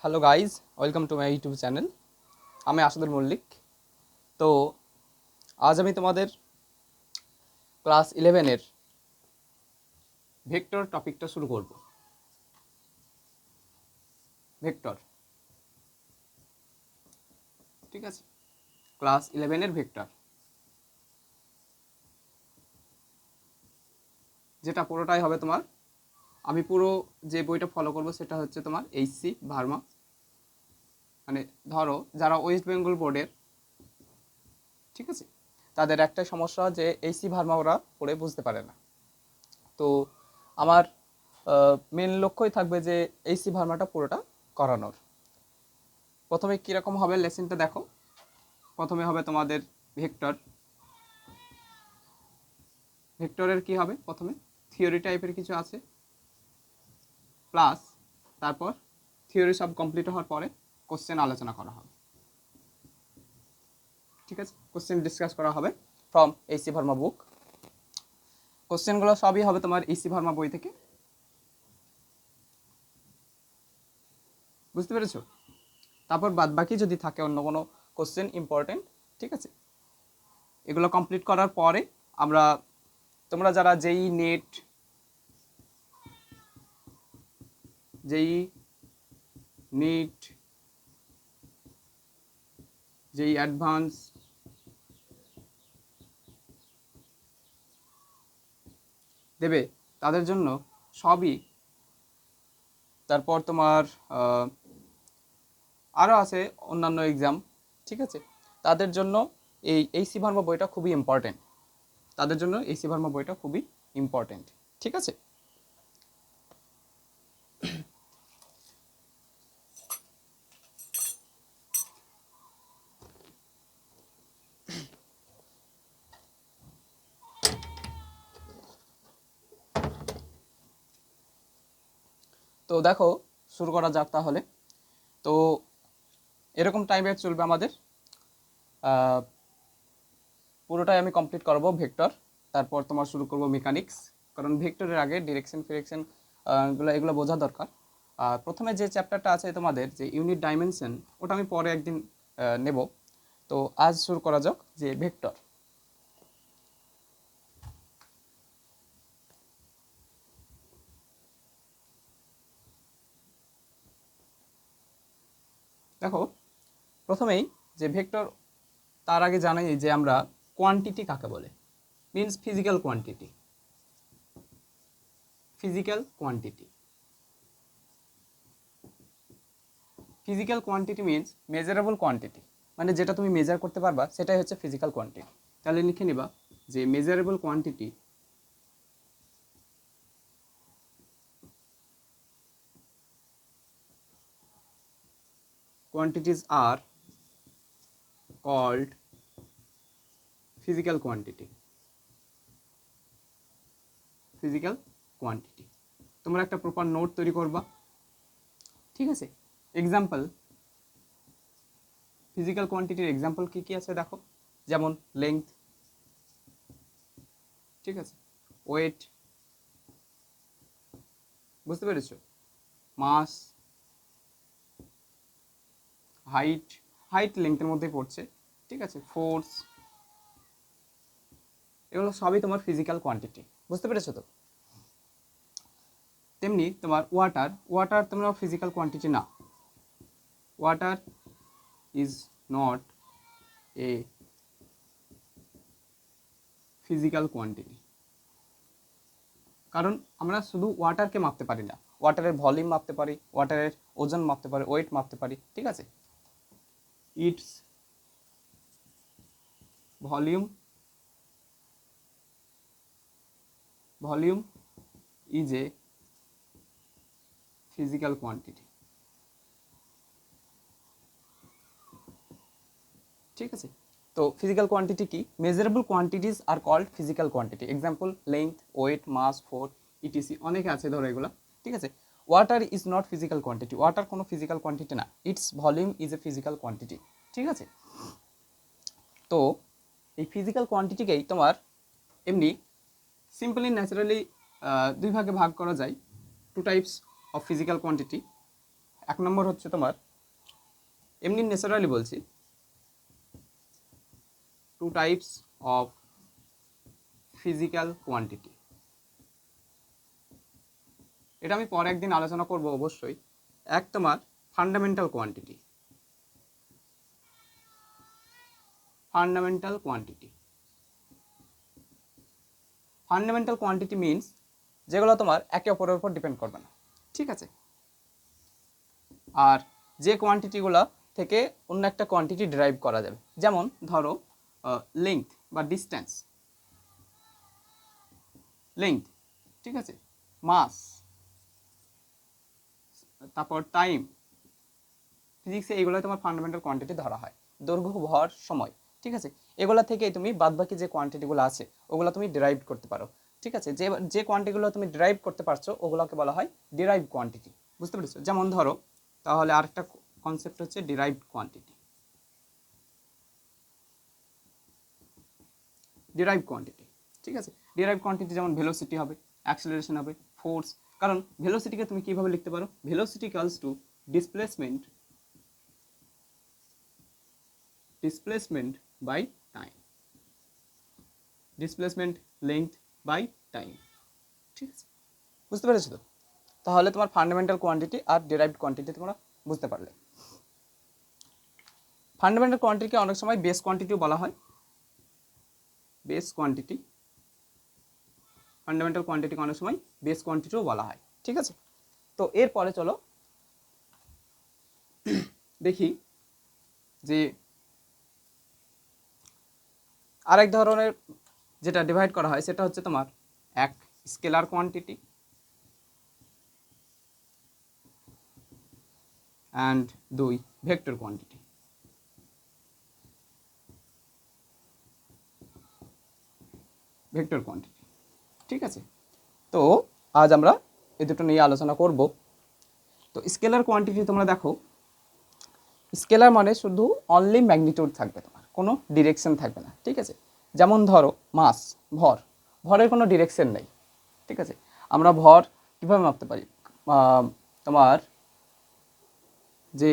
Hello guys, welcome to my YouTube channel. আমি আসাদুল মল্লিক। তো আজ আমি তোমাদের ক্লাস 11-এর ভেক্টর টপিকটা শুরু করব। ভেক্টর, ঠিক আছে, ক্লাস 11-এর ভেক্টর, যেটা পুরোটাই হবে তোমার, আমি পুরো যে বইটা ফলো করব সেটা হচ্ছে তোমার এইচসি ভার্মা। মানে ধরো যারা ওয়েস্ট বেঙ্গল বোর্ডের, ঠিক আছে, তাদের একটাই সমস্যা যে এইচসি ভার্মা ওরা পড়ে বুঝতে পারে না। তো আমার মেন লক্ষ্যই থাকবে যে এইচসি ভার্মাটা পুরোটা করানোর। প্রথমে কীরকম হবে লেসনটা দেখো। প্রথমে হবে তোমাদের ভেক্টর। ভেক্টরের কি হবে, প্রথমে থিওরি টাইপের কিছু আছে, প্লাস তারপর থিওরি সব কমপ্লিট হওয়ার পরে কোশ্চেন আলোচনা করা হবে, ঠিক আছে। কোশ্চেন ডিসকাস করা হবে ফ্রম এইচসি ভার্মা বুক। কোশ্চেনগুলো সবই হবে তোমার এইচসি ভার্মা বই থেকে, বুঝতে পেরেছো? তারপর বাদ বাকি যদি থাকে অন্য কোনো কোশ্চেন ইম্পর্টেন্ট, ঠিক আছে, এগুলো কমপ্লিট করার পরে আমরা, তোমরা যারা যেই নেট, যেই নিট, যেই অ্যাডভান্স, দেবে তাদের জন্য সবই, তারপর তোমার আরও আছে অন্যান্য এক্সাম, ঠিক আছে, তাদের জন্য এই এইচসি ভার্মা বইটা খুবই ইম্পর্টেন্ট। তাদের জন্য এইচসি ভার্মা বইটা খুবই ইম্পর্টেন্ট, ঠিক আছে। তো দেখো, শুরু করা যাক তাহলে। তো এরকম টাইমে চলবে আমাদের, পুরোটাই আমি কমপ্লিট করবো ভেক্টর, তারপর তোমার শুরু করব মেকানিক্স, কারণ ভেক্টরের আগে ডিরেকশন ফিরেকশন এগুলো বোঝা দরকার। প্রথমে যে চ্যাপ্টারটা আছে তোমাদের যে ইউনিট ডাইমেনশন, ওটা আমি পরে একদিন নেব। তো আজ শুরু করা যাক যে ভেক্টর। দেখো, প্রথমেই যে ভেক্টর, তার আগে জানাই যে আমরা কোয়ান্টিটি কাকে বলে, means physical quantity. Physical quantity, physical quantity means measurable quantity, মানে যেটা তুমি মেজার করতে পারবা সেটাই হচ্ছে ফিজিক্যাল কোয়ান্টিটি। তাহলে লিখে নিবা যে measurable quantity quantities are called physical quantity. physical quantity, তোমরা একটা প্রপার নোট তৈরি করবা, ঠিক আছে। এক্সাম্পল, ফিজিক্যাল কোয়ান্টিটির এক্সাম্পল কি কি আছে দেখো, যেমন লেংথ, ঠিক আছে, ওয়েট, বুঝতে পেরেছো, মাস, হাইট, হাইট লেংথের মধ্যে পড়ছে, ঠিক আছে, ফোর্স, এগুলো সবই তোমার ফিজিক্যাল কোয়ান্টিটি, বুঝতে পেরেছো তো। তেমনি তোমার ওয়াটার, ওয়াটার তোমরা ফিজিক্যাল কোয়ান্টিটি না, water is not a physical quantity, কারণ আমরা শুধু ওয়াটারকে মাপতে পারি না, ওয়াটারের ভলিউম মাপতে পারি, ওয়াটারের ওজন মাপতে পারি, ওয়েট মাপতে পারি, ঠিক আছে। It's volume, volume is a physical quantity, ঠিক আছে। তো ফিজিক্যাল কোয়ান্টিটি কি, measurable quantities are called physical quantity. Example length, weight, mass, force, etc, অনেকে আছে ধরো এগুলো, ঠিক আছে। Water is not physical quantity, water কোনো ফিজিক্যাল কোয়ান্টিটি না, it's volume is a physical quantity, ঠিক আছে। তো এই ফিজিক্যাল কোয়ান্টিটিকেই তোমার এমনি সিম্পলি ন্যাচারালি দুই ভাগে ভাগ করা যায়, two types of physical quantity. এক নম্বর হচ্ছে তোমার এমনি ন্যাচারালি বলছি, two types of physical quantity. এটা আমি পরে একদিন আলোচনা করব অবশ্যই। এক তোমার fundamental quantity, fundamental quantity, fundamental quantity means যেগুলো তোমার একে অপরের উপর ডিপেন্ড করবে না, ঠিক আছে। আর যে কোয়ান্টিটিগুলো থেকে অন্য একটা কোয়ান্টিটি ডিরাইভ করা যাবে, যেমন ধরো লেংথ বা ডিস্টেন্স, লেংথ, ঠিক আছে, মাস, তারপর টাইম। ফিজিক্সে এগুলো তোমার ফান্ডামেন্টাল কোয়ান্টিটি ধরা হয়, দৈর্ঘ্য, ভর, সময়, ঠিক আছে। এগুলো থেকেই তুমি বাদবাকি যে কোয়ান্টিটিগুলো আছে ওগুলো তুমি ডিরাইভ করতে পারো, ঠিক আছে। যে যে কোয়ান্টিটিগুলো তুমি ডিরাইভ করতে পারছো ওগুলোকে বলা হয় ডিরাইভ কোয়ান্টিটি, বুঝতে পেরেছো? যেমন ধরো, তাহলে আরেকটা কনসেপ্ট হচ্ছে ডিরাইভড কোয়ান্টিটি, ডিরাইভ কোয়ান্টিটি, ঠিক আছে। ডিরাইভ কোয়ান্টিটি যেমন ভেলোসিটি হবে, অ্যাক্সেলারেশন হবে, ফোর্স। কারণ ভেলোসিটিকে তুমি কিভাবে লিখতে পারো? Velocity equals to displacement, displacement by time, displacement length by time, ঠিক আছে, বুঝতে পেরেছো তো? তাহলে তোমার ফান্ডামেন্টাল কোয়ান্টিটি আর ডিরাইভড কোয়ান্টিটি তোমরা বুঝতে পারলে। ফান্ডামেন্টাল কোয়ান্টিটিকে অনেক সময় বেস কোয়ান্টিটিও বলা হয়, বেস কোয়ান্টিটি, ফান্ডামেন্টাল কোয়ান্টিটিকে অনেক সময় বেস কোয়ান্টিটিও বলা হয়, ঠিক আছে। তো এরপরে চলো দেখি যে আরেক ধরনের যেটা ডিভাইড করা হয় সেটা হচ্ছে তোমার এক স্কেলার কোয়ান্টিটি অ্যান্ড দুই ভেক্টর কোয়ান্টিটি। ভেক্টর কোয়ান্টিটি, ঠিক আছে। তো আজ আমরা এই দুটো নিয়ে আলোচনা করব। তো স্কেলার কোয়ান্টিটি তোমরা দেখো, স্কেলার মানে শুধু অনলি ম্যাগনিটিউড থাকবে, তোমার কোনো ডিরেকশন থাকবে না, ঠিক আছে। যেমন ধরো মাস, ভর, ভরের কোনো ডিরেকশন নেই, ঠিক আছে। আমরা ভর কীভাবে মাপতে পারি? তোমার যে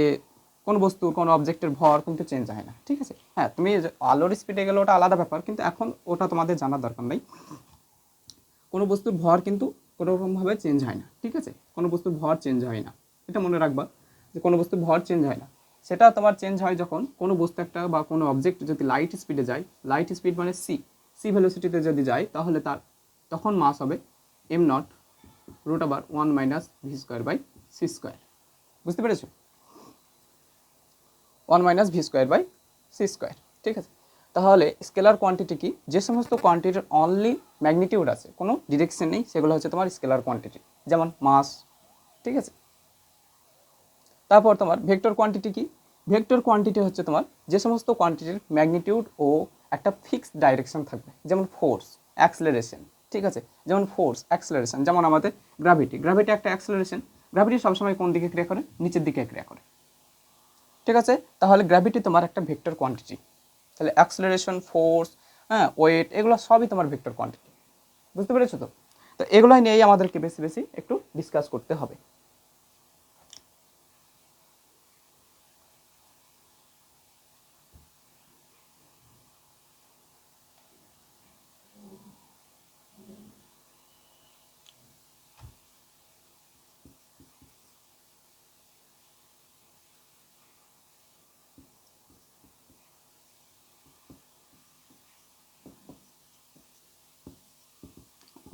কোনো বস্তুর কোনো অবজেক্টের ভর কিন্তু চেঞ্জ হয় না, ঠিক আছে। হ্যাঁ, তুমি আলোর স্পিডে গেলে ওটা আলাদা ব্যাপার, কিন্তু এখন ওটা তোমাদের জানার দরকার নেই। কোনো বস্তুর ভর কিন্তু কোনোরকমভাবে চেঞ্জ হয় না, ঠিক আছে। কোনো বস্তুর ভর চেঞ্জ হয় না, এটা মনে রাখবা যে কোনো বস্তুর ভর চেঞ্জ হয় না। সেটা তোমার চেঞ্জ হয় যখন কোনো বস্তু একটা বা কোনো অবজেক্ট যদি লাইট স্পিডে যায়, লাইট স্পিড মানে সি ভেলোসিটিতে যদি যায়, তাহলে তার তখন মাস হবে m0 √1 - v²/c², বুঝতে পেরেছো? 1 - v²/c², ঠিক আছে। তাহলে স্কেলার কোয়ান্টিটি কি? যে সমস্ত কোয়ান্টিটির অনলি ম্যাগনিটিউড আছে, কোনো ডিরেকশন নেই, সেগুলো হচ্ছে তোমার স্কেলার কোয়ান্টিটি, যেমন মাস, ঠিক আছে। তারপর তোমার ভেক্টর কোয়ান্টিটি কি? ভেক্টর কোয়ান্টিটি হচ্ছে তোমার যে সমস্ত কোয়ান্টিটির ম্যাগনিটিউড ও একটা ফিক্সড ডাইরেকশন থাকবে, যেমন ফোর্স, অ্যাক্সেলারেশন, ঠিক আছে। যেমন ফোর্স, অ্যাক্সেলারেশন, যেমন আমাদের গ্র্যাভিটি, গ্র্যাভিটি একটা অ্যাক্সেলারেশন। গ্র্যাভিটি সবসময় কোন দিকে ক্রিয়া করে? নিচের দিকে ক্রিয়া করে, ঠিক আছে। তাহলে গ্র্যাভিটি তোমার একটা ভেক্টর কোয়ান্টিটি। তাহলে অ্যাক্সেলারেশন, ফোর্স, হ্যাঁ, ওয়েট, এগুলো সবই তোমার ভেক্টর কোয়ান্টিটি, বুঝতে পেরেছো তো? তো এগুলোই নিয়েই আমাদেরকে বেশি বেশি একটু ডিসকাস করতে হবে।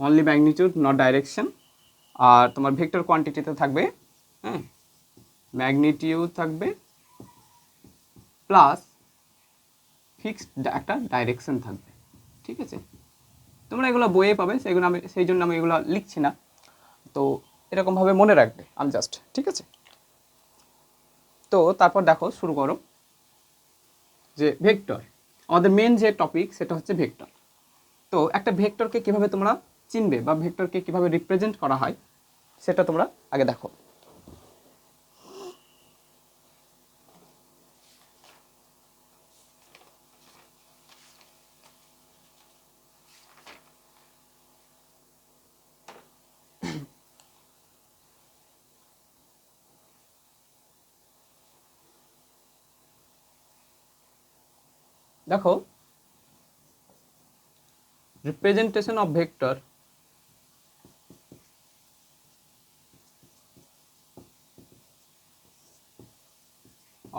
Only magnitude, not direction. আর তোমার ভেক্টর কোয়ান্টিটিতে থাকবে, হ্যাঁ, ম্যাগনিটিউড থাকবে প্লাস ফিক্সড একটা ডাইরেকশন থাকবে, ঠিক আছে। তোমরা এগুলো বইয়ে পাবে, সেগুলো আমি সেই জন্য আমি এগুলো লিখছি না, তো এরকমভাবে মনে রাখবে আমি জাস্ট, ঠিক আছে। তো তারপর দেখো, শুরু করো যে ভেক্টর, আমাদের মেন যে টপিক সেটা হচ্ছে ভেক্টর। তো একটা ভেক্টরকে কিভাবে তোমরা চিনবে বা ভেক্টরকে কিভাবে রিপ্রেজেন্ট করা হয় সেটা তোমরা আগে দেখো। দেখো representation of vector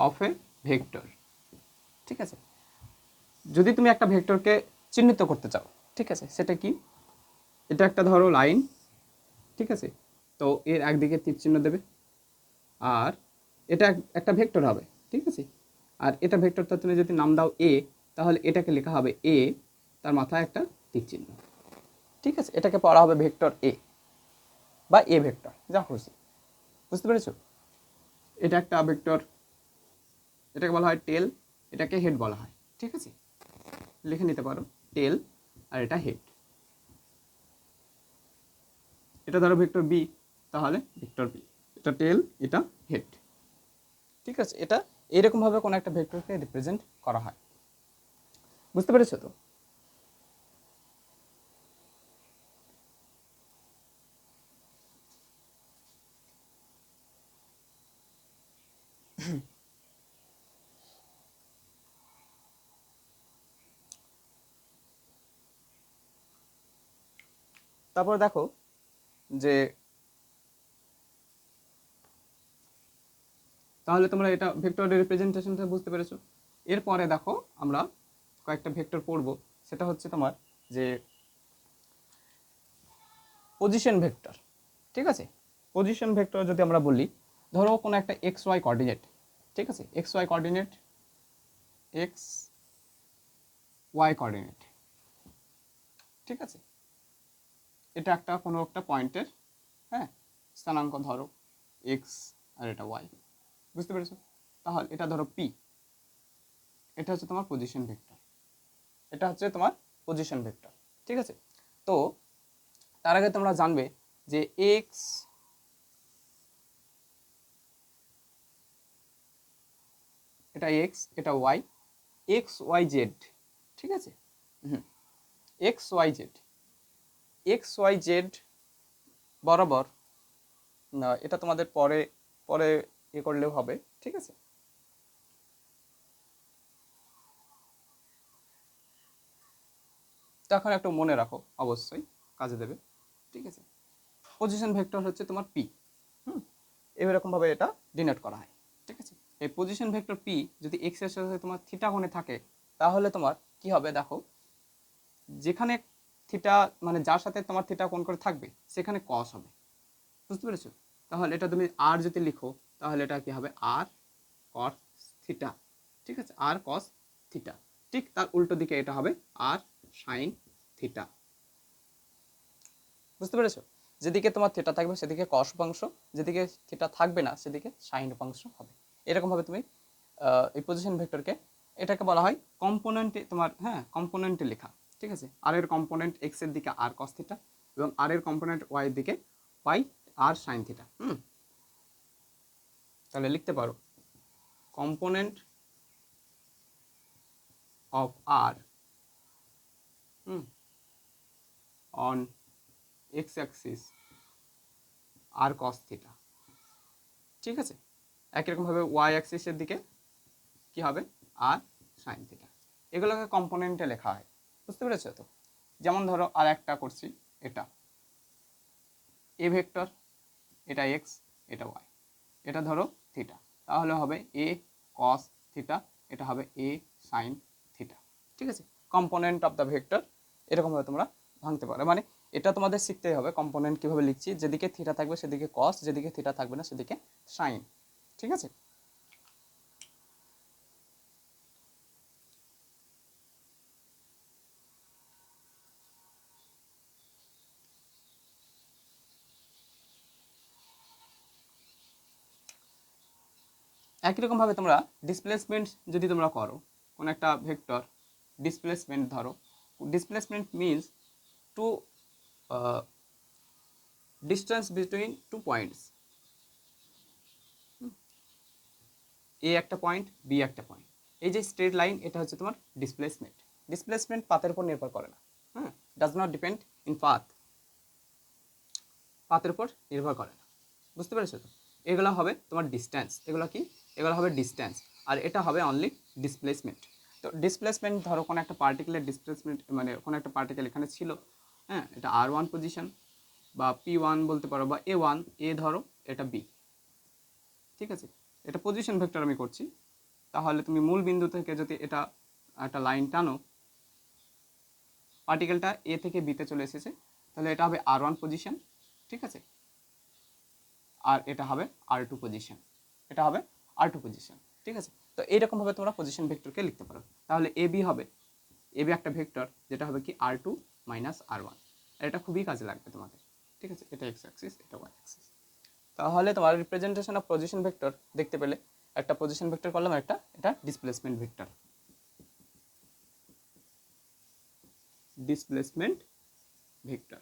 of A vector, ঠিক আছে। যদি তুমি একটা ভেক্টরকে চিহ্নিত করতে চাও, ঠিক আছে, সেটা কি, এটা একটা ধরো লাইন, ঠিক আছে, তো এর একদিকে তীর চিহ্ন দেবে, আর এটা একটা ভেক্টর হবে, ঠিক আছে, আর এটা ভেক্টরটা তুমি যদি নাম দাও এ, তাহলে এটাকে লেখা হবে এ, তার মাথায় একটা তীর চিহ্ন, ঠিক আছে, এটাকে পড়া হবে ভেক্টর এ বা এ ভেক্টর, যা খুশি। বুঝতে পেরেছো? এটা একটা ভেক্টর, এটাকে বলা হয় টেল, এটাকে হেড বলা হয়, ঠিক আছে, লিখে নিতে পারো টেল, আর এটা হেড। এটা ধরো ভেক্টর বি, তাহলে ভেক্টর বি, এটা টেল, এটা হেড, ঠিক আছে। এটা এরকমভাবে কোনো একটা ভেক্টরকে রিপ্রেজেন্ট করা হয়। বুঝতে পেরেছো তো? তারপর দেখো যে তাহলে তোমরা এটা ভেক্টরের রিপ্রেজেন্টেশনটা বুঝতে পেরেছো। এরপরে দেখো আমরা কয়েকটা ভেক্টর পড়বো, সেটা হচ্ছে তোমার যে পজিশন ভেক্টর, ঠিক আছে। পজিশন ভেক্টর যদি আমরা বলি, ধরো কোনো একটা এক্স ওয়াই কোঅর্ডিনেট, ঠিক আছে, X Y coordinate, X Y coordinate, ঠিক আছে, এটা একটা কোনো একটা পয়েন্টের, হ্যাঁ, স্থানাঙ্ক ধরো এক্স আর এটা ওয়াই, বুঝতে পেরেছো? তাহলে এটা ধরো পি, এটা হচ্ছে তোমার পজিশন ভেক্টর, এটা হচ্ছে তোমার পজিশন ভেক্টর, ঠিক আছে। তো তার আগে তোমরা জানবে যে এক্স, এটা এক্স, এটা ওয়াই, এক্স ওয়াই জেড, ঠিক আছে, X Y Z, X Y Z বরাবর, না এটা তোমাদের পরে পরে ইয়ে করলেও হবে, ঠিক আছে। তো এখন একটু মনে রাখো, অবশ্যই কাজে দেবে, ঠিক আছে। পজিশন ভেক্টর হচ্ছে তোমার পি, এরকমভাবে এটা ডিনোট করা হয়, ঠিক আছে। এই পজিশন ভেক্টর পি যদি এক্স এর সাথে তোমার থিটা কোণে থাকে, তাহলে তোমার কি হবে দেখো, যেখানে থিটা মানে যার সাথে তোমার থিটা কোণ করে থাকবে সেখানে কস হবে, বুঝতে পেরেছো? তাহলে এটা তুমি আর যদি লিখো, তাহলে এটা কি হবে, আর কস থিটা, ঠিক আছে, আর কস থিটা। ঠিক তার উল্টো দিকে এটা হবে আর সাইন থিটা, বুঝতে পেরেছো? যেদিকে তোমার থিটা থাকবে সেদিকে কস উপাংশ, যেদিকে থিটা থাকবে না সেদিকে সাইন উপাংশ হবে। এরকমভাবে তুমি এই পজিশন ভেক্টরকে, এটাকে বলা হয় কম্পোনেন্টে তোমার, হ্যাঁ, কম্পোনেন্টে লেখা, ঠিক আছে। আর এর কম্পোনেন্ট এক্স এর দিকে আর কস থিটা, এবং আর এর কম্পোনেন্ট ওয়াই এর দিকে ওয়াই আর সাইন থিটা। তাহলে লিখতে পারো component of R on X axis R cos theta, ঠিক আছে। একই রকমভাবে ওয়াই অ্যাক্সিসের দিকে কি হবে, আর সাইন থিটা। এগুলোকে কম্পোনেন্টে লেখা হয়, বুঝতে পেরেছো তো? যেমন ধরো আর একটা করছি, এটা এ ভেক্টর, এটা এক্স, এটা ওয়াই, এটা ধরো থিটা, তাহলে হবে এ কস থিটা, এটা হবে এ সাইন থিটা, ঠিক আছে। কম্পোনেন্ট অফ দ্য ভেক্টর এরকমভাবে তোমরা ভাঙতে পারো, মানে এটা তোমাদের শিখতেই হবে কম্পোনেন্ট কীভাবে লিখছি, যেদিকে থিটা থাকবে সেদিকে কস, যেদিকে থিটা থাকবে না সেদিকে সাইন, ঠিক আছে। একই রকমভাবে তোমরা ডিসপ্লেসমেন্ট যদি তোমরা করো, কোনো একটা ভেক্টর ডিসপ্লেসমেন্ট ধরো, displacement means to distance between two points, A একটা পয়েন্ট, বি একটা পয়েন্ট, এই যে স্ট্রেট লাইন, এটা হচ্ছে তোমার ডিসপ্লেসমেন্ট। ডিসপ্লেসমেন্ট পাথের উপর নির্ভর করে না, হ্যাঁ, does not depend in path, পাথের উপর নির্ভর করে না, বুঝতে পেরেছো তো? এগুলো হবে তোমার ডিস্ট্যান্স, এগুলো কি, এগুলো হবে ডিস্ট্যান্স, আর এটা হবে অনলি ডিসপ্লেসমেন্ট। তো ডিসপ্লেসমেন্ট ধরো কোনো একটা পার্টিকুলার ডিসপ্লেসমেন্ট মানে কোনো একটা পার্টিকেল এখানে ছিল, হ্যাঁ, এটা R1 পজিশন বা P1 বলতে পারো, বা A1, এ ধরো এটা B, ঠিক আছে, এটা পজিশন ভেক্টর আমি করছি। তাহলে তুমি মূল বিন্দু থেকে যদি এটা একটা লাইন টানো, পার্টিকেলটা এ থেকে বিতে চলে এসেছে, তাহলে এটা হবে R1 পজিশন, ঠিক আছে, আর এটা হবে R2 পজিশন, এটা হবে R2 পজিশন, ঠিক আছে। তো এইরকমভাবে তোমরা পজিশন ভেক্টরকে লিখতে পারো। তাহলে AB হবে, AB একটা ভেক্টর যেটা হবে কি R2 মাইনাস R1, আর এটা খুবই কাজে লাগবে তোমাদের, ঠিক আছে। এটা এক্স অ্যাক্সিস, এটা ওয়াই অ্যাক্সিস। তাহলে তোমার রিপ্রেজেন্টেশন অফ পজিশন ভেক্টর দেখতে পেলে, একটা পজিশন ভেক্টর করলাম, একটা এটা ডিসপ্লেসমেন্ট ভেক্টর, ডিসপ্লেসমেন্ট ভেক্টর,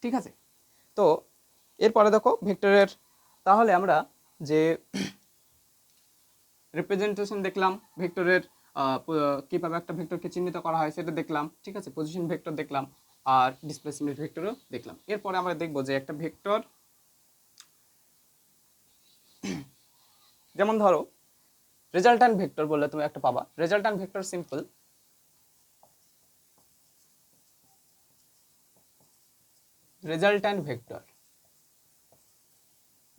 ঠিক আছে। তো এরপরে দেখো ভেক্টরের, তাহলে আমরা যে রিপ্রেজেন্টেশন দেখলাম ভেক্টরের, কীভাবে একটা ভেক্টরকে চিহ্নিত করা হয় সেটা দেখলাম, ঠিক আছে, পজিশন ভেক্টর দেখলাম, আর ডিসপ্লেসমেন্ট ভেক্টরও দেখলাম। এরপরে আমরা দেখব যে একটা ভেক্টর, যেমন ধরো রেজাল্ট্যান্ট ভেক্টর বললে তুমি একটা পাবা। Resultant vector simple, resultant vector,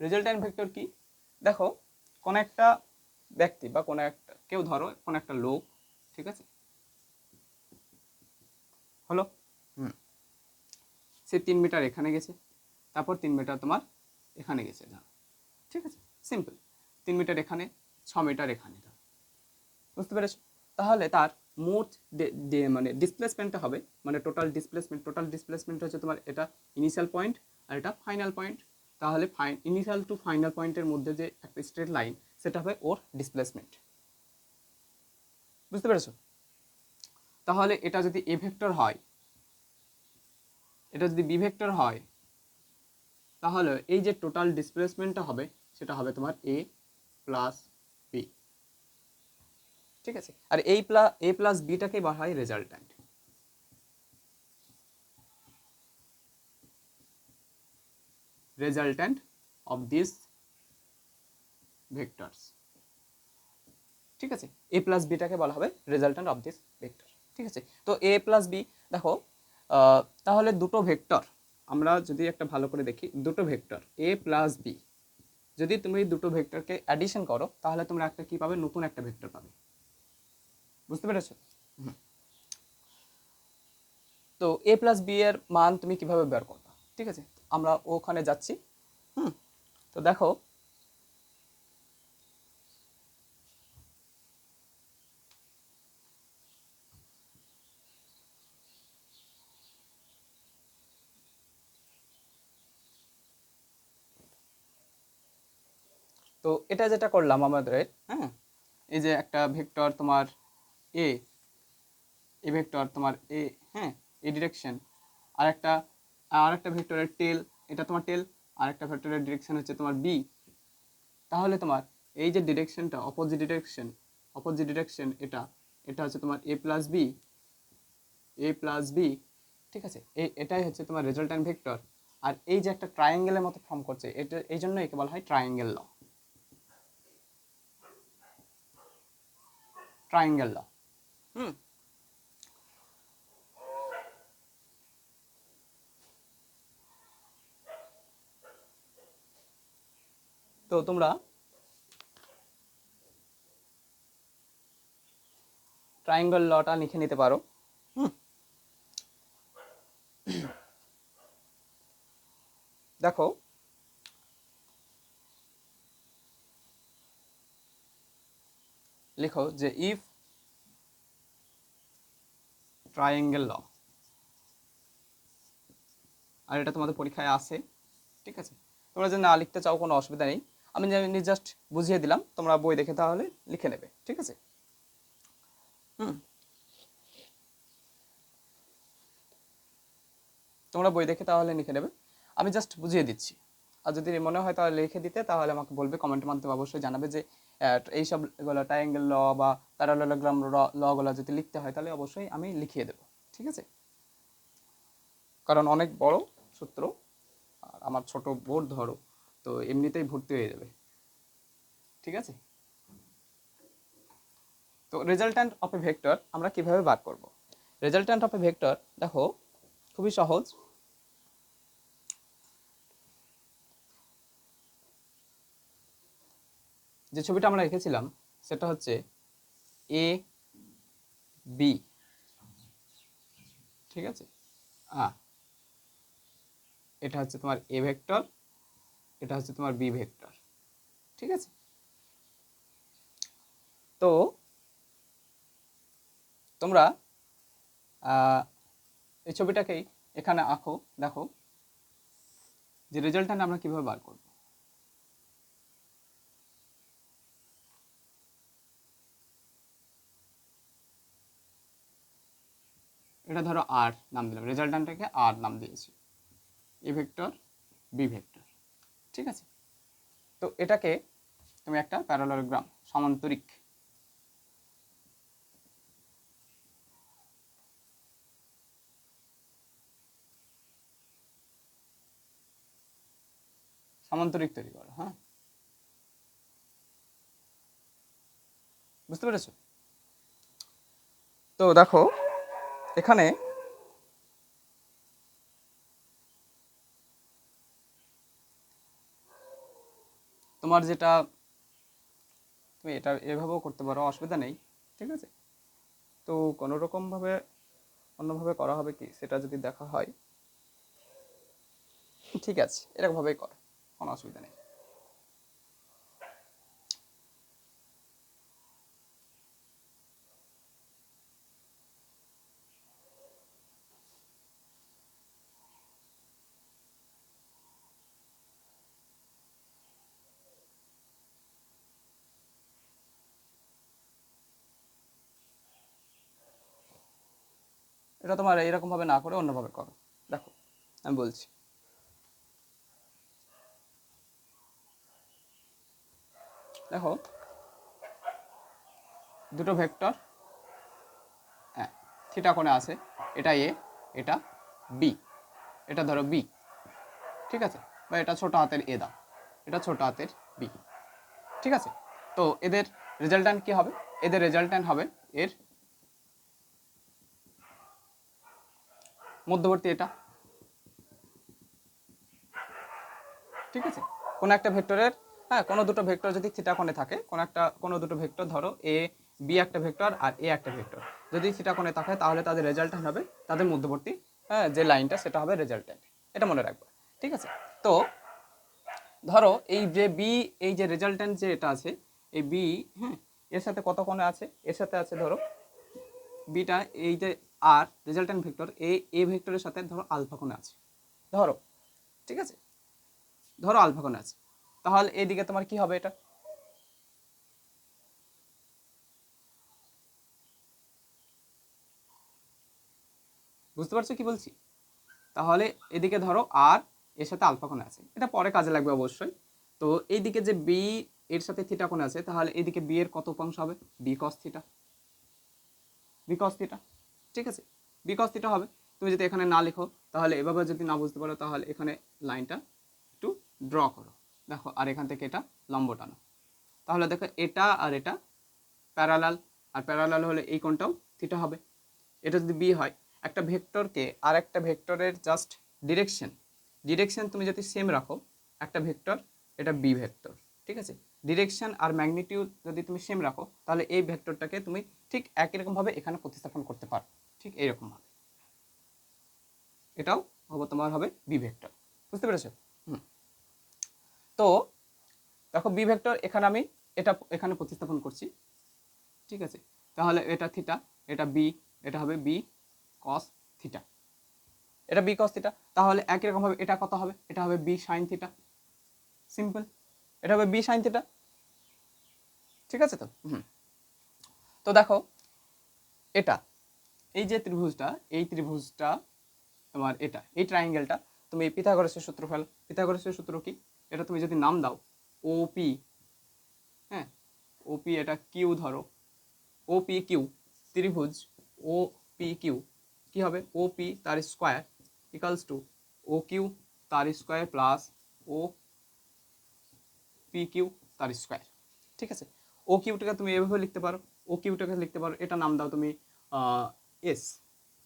resultant vector কি, দেখো কোন একটা ব্যক্তি বা কোন একটা কেউ, ধরো কোন একটা লোক, ঠিক আছে, হলো, সে 3 মিটার এখানে গেছে, তারপর 3 মিটার তোমার এখানে গেছে, ধরো, ঠিক আছে, সিম্পল, 3 মিটার এখানে, 6 মিটার এখানে, ধরো, বুঝতে পেরেছো। তাহলে তার মোট মানে ডিসপ্লেসমেন্টটা হবে, মানে টোটাল ডিসপ্লেসমেন্ট হচ্ছে তোমার এটা ইনিশিয়াল পয়েন্ট আর এটা ফাইনাল পয়েন্ট। তাহলে ইনিশিয়াল টু ফাইনাল পয়েন্টের মধ্যে যে একটা স্ট্রেট লাইন, সেটা হবে ওর ডিসপ্লেসমেন্ট, বুঝতে পেরেছো। তাহলে এটা যদি এ ভেক্টর হয়, এটা যদি বি ভেক্টর হয়, তাহলে এই যে টোটাল ডিসপ্লেসমেন্টটা হবে সেটা হবে তোমার এ প্লাস বি, ঠিক আছে। আর এ প্লাস বিটাকে বলা হয় resultant, resultant of this vectors, ঠিক আছে। এ প্লাস বিটাকে বলা হবে রেজাল্ট্যান্ট অফ দিস ভেক্টর, ঠিক আছে। তো এ প্লাস বি, দেখো তাহলে দুটো ভেক্টর, আমরা যদি একটা ভালো করে দেখি, দুটো ভেক্টর এ প্লাস বি, যদি তুমি দুটো ভেক্টরকে অ্যাডিশন করো, তাহলে তোমরা একটা কি পাবে, নতুন একটা ভেক্টর পাবে, বুঝতে পেরেছো। তো এ প্লাস বি এর মান তুমি কিভাবে বের করবে, ঠিক আছে, আমরা ওখানে যাচ্ছি। তো দেখো তো এটা যেটা করলাম আমাদের, হ্যাঁ, এই যে একটা ভেক্টর তোমার এ, এ ভেক্টর তোমার এ, হ্যাঁ, এ ডিরেকশন, আর একটা ভেক্টরের টেল, এটা তোমার টেল, আর একটা ভেক্টরের ডিরেকশন হচ্ছে তোমার বি। তাহলে তোমার এই যে ডিরেকশনটা অপোজিট ডিরেকশন, এটা এটা হচ্ছে তোমার এ প্লাস বি, এ প্লাস বি, ঠিক আছে, এটাই হচ্ছে তোমার রেজাল্ট্যান্ট ভেক্টর। আর এই যে একটা ট্রায়াঙ্গেলের মতো ফর্ম করছে, এটা এই জন্য একে বলা হয় ট্রায়াঙ্গেল ল, ট্রায়াঙ্গেল ল। তো তোমরা ট্রায়াঙ্গেল লটা লিখে নিতে পারো। দেখো লিখো যে ইফ ট্রায়াঙ্গেল ল, আর এটা তোমাদের পরীক্ষায় আসে, ঠিক আছে। তোমরা যদি না লিখতে চাও কোনো অসুবিধা নেই, আমি জাস্ট বুঝিয়ে দিলাম, তোমরা বই দেখে তাহলে লিখে নেবে, ঠিক আছে। তোমরা বই দেখে তাহলে লিখে নেবে, আমি জাস্ট বুঝিয়ে দিচ্ছি। আর যদি মনে হয় তাহলে লিখে দিতে, তাহলে আমাকে বলবে, কমেন্টের মাধ্যমে অবশ্যই জানাবে যে এইসব ট্রায়াঙ্গেল ল বা প্যারালেলোগ্রাম লগুলো যদি লিখতে হয়, তাহলে অবশ্যই আমি লিখিয়ে দেবো, ঠিক আছে। কারণ অনেক বড় সূত্র, আর আমার ছোট বোর্ড ধরো, তো এমনিতেই ভর্তি হয়ে যাবে, ঠিক আছে। তো তো রেজাল্ট্যান্ট অফ এ ভেক্টর আমরা কিভাবে বার করব? রেজাল্ট্যান্ট অফ এ ভেক্টর দেখো খুবই সহজ। যে ছবিটা আমরা রেখেছিলাম সেটা হচ্ছে এ বি, ঠিক আছে। এটা হচ্ছে তোমার এ ভেক্টর, এটা হচ্ছে তোমার বি ভেক্টর, ঠিক আছে। তো তোমরা এই ছবিটাকেই এখানে আঁকো, দেখো যে রেজাল্টটা আমরা কিভাবে বার করব। এটা ধরো আর নাম দিলাম, রেজাল্টটাকে আর নাম দিয়েছি, এ ভেক্টর বি ভেক্টর, ঠিক আছে। তো এটাকে তুমি একটা প্যারালালোগ্রাম সমান্তরিক সমান্তরিক তৈরি করো, হ্যাঁ, বুঝতে পেরেছো? তো দেখো এখানে তোমার যেটা, তুমি এটা এভাবেও করতে পারো, অসুবিধা নেই, ঠিক আছে। তো কোনো রকমভাবে অন্যভাবে করা হবে কি সেটা যদি দেখা হয়, ঠিক আছে, এরকমভাবেই করো, কোনো অসুবিধা নেই। এটা তোমার এইরকমভাবে না করে অন্যভাবে করো, দেখো আমি বলছি। দেখো দুটো ভেক্টর, হ্যাঁ, থিটা কোণে আছে, এটা এ, এটা বি, এটা ধরো বি, ঠিক আছে, বা এটা ছোট হাতের এ দাও, এটা ছোট হাতের বি, ঠিক আছে। তো এদের রেজাল্ট্যান্ট কি হবে? এদের রেজাল্ট্যান্ট হবে এর মধ্যবর্তী এটা, ঠিক আছে। কোনো একটা ভেক্টরের, হ্যাঁ, কোনো দুটো ভেক্টর যদি থিটা কোণে থাকে, কোনো দুটো ভেক্টর ধরো এ বি একটা ভেক্টর আর এ একটা ভেক্টর, যদি থিটা কোণে থাকে তাহলে তাদের রেজাল্ট্যান্ট হবে তাদের মধ্যবর্তী, হ্যাঁ, যে লাইনটা সেটা হবে রেজাল্ট্যান্ট, এটা মনে রাখবে, ঠিক আছে। তো ধরো এই যে বি, এই যে রেজাল্ট্যান্ট যে এটা আছে, এই বি, হ্যাঁ, এর সাথে কত কোণে আছে? এর সাথে আছে ধরো বিটা, এই যে আর রেজাল্ট্যান্ট ভেক্টর এ ভেক্টরের সাথে ধরো আলফা কোণে আছে, ধরো, ঠিক আছে, ধরো আলফা কোণে আছে, তাহলে এইদিকে তোমার কি হবে? এটা বুঝতে পারছো কি বলছি? তাহলে এদিকে ধরো আর এর সাথে আলফা কোণে আছে, এটা পরে কাজে লাগবে অবশ্যই। তো এইদিকে যে বি এর সাথে থিটা কোণে আছে, তাহলে এইদিকে বি এর কত উপাংশ হবে? B cos theta, B cos theta, ঠিক আছে, বি কস থিটা হবে। তুমি যদি এখানে না লিখো তাহলে, এভাবে যদি না বুঝতে পারো তাহলে এখানে লাইনটা একটু ড্র করো, দেখো, আর এখান থেকে এটা লম্ব টানো, তাহলে দেখো এটা আর এটা প্যারালাল, আর প্যারালাল হলে এই কোণটাও থিটা হবে। এটা যদি বি হয়, একটা ভেক্টরকে আর একটা ভেক্টরের জাস্ট ডিরেকশন, ডিরেকশন তুমি যদি সেম রাখো, একটা ভেক্টর, এটা বি ভেক্টর, ঠিক আছে, ডিরেকশন আর ম্যাগনিটিউড যদি তুমি সেম রাখো, তাহলে এই ভেক্টরটাকে তুমি ঠিক একই রকমভাবে এখানে প্রতিস্থাপন করতে পারো, ঠিক এইরকমভাবে এটাও হবে, তোমার হবে বি ভেক্টর, বুঝতে পেরেছো? হুম। তো দেখো বি ভেক্টর এখানে আমি এটা এখানে প্রতিস্থাপন করছি, ঠিক আছে, তাহলে এটা থিটা, এটা বি, এটা হবে বি কস থিটা, এটা বি কস থিটা, তাহলে একই রকম ভাবে এটা কত হবে? এটা হবে বি সাইন থিটা, সিম্পল, এটা হবে বি সাইন থিটা, ঠিক আছে। তো তো দেখো এটা, এই যে ত্রিভুজটা, এই ত্রিভুজটা তোমার, এটা এই ট্রায়াঙ্গেলটা, তুমি পিথাগোরাসের সূত্র ফেলো। পিথাগোরাসের সূত্র কি? এটা তুমি যদি নাম দাও ওপি, হ্যাঁ, ওপি, এটা কিউ ধরো, ওপি কিউ, ত্রিভুজ ও পি কিউ, কি হবে? ওপি তার square equals to O Q তার স্কোয়ার প্লাস ও পি কিউ তার স্কোয়ার, ঠিক আছে। ও কিউটাকে তুমি এভাবে লিখতে পারো, ও কিউটাকে লিখতে পারো, এটা নাম দাও তুমি S,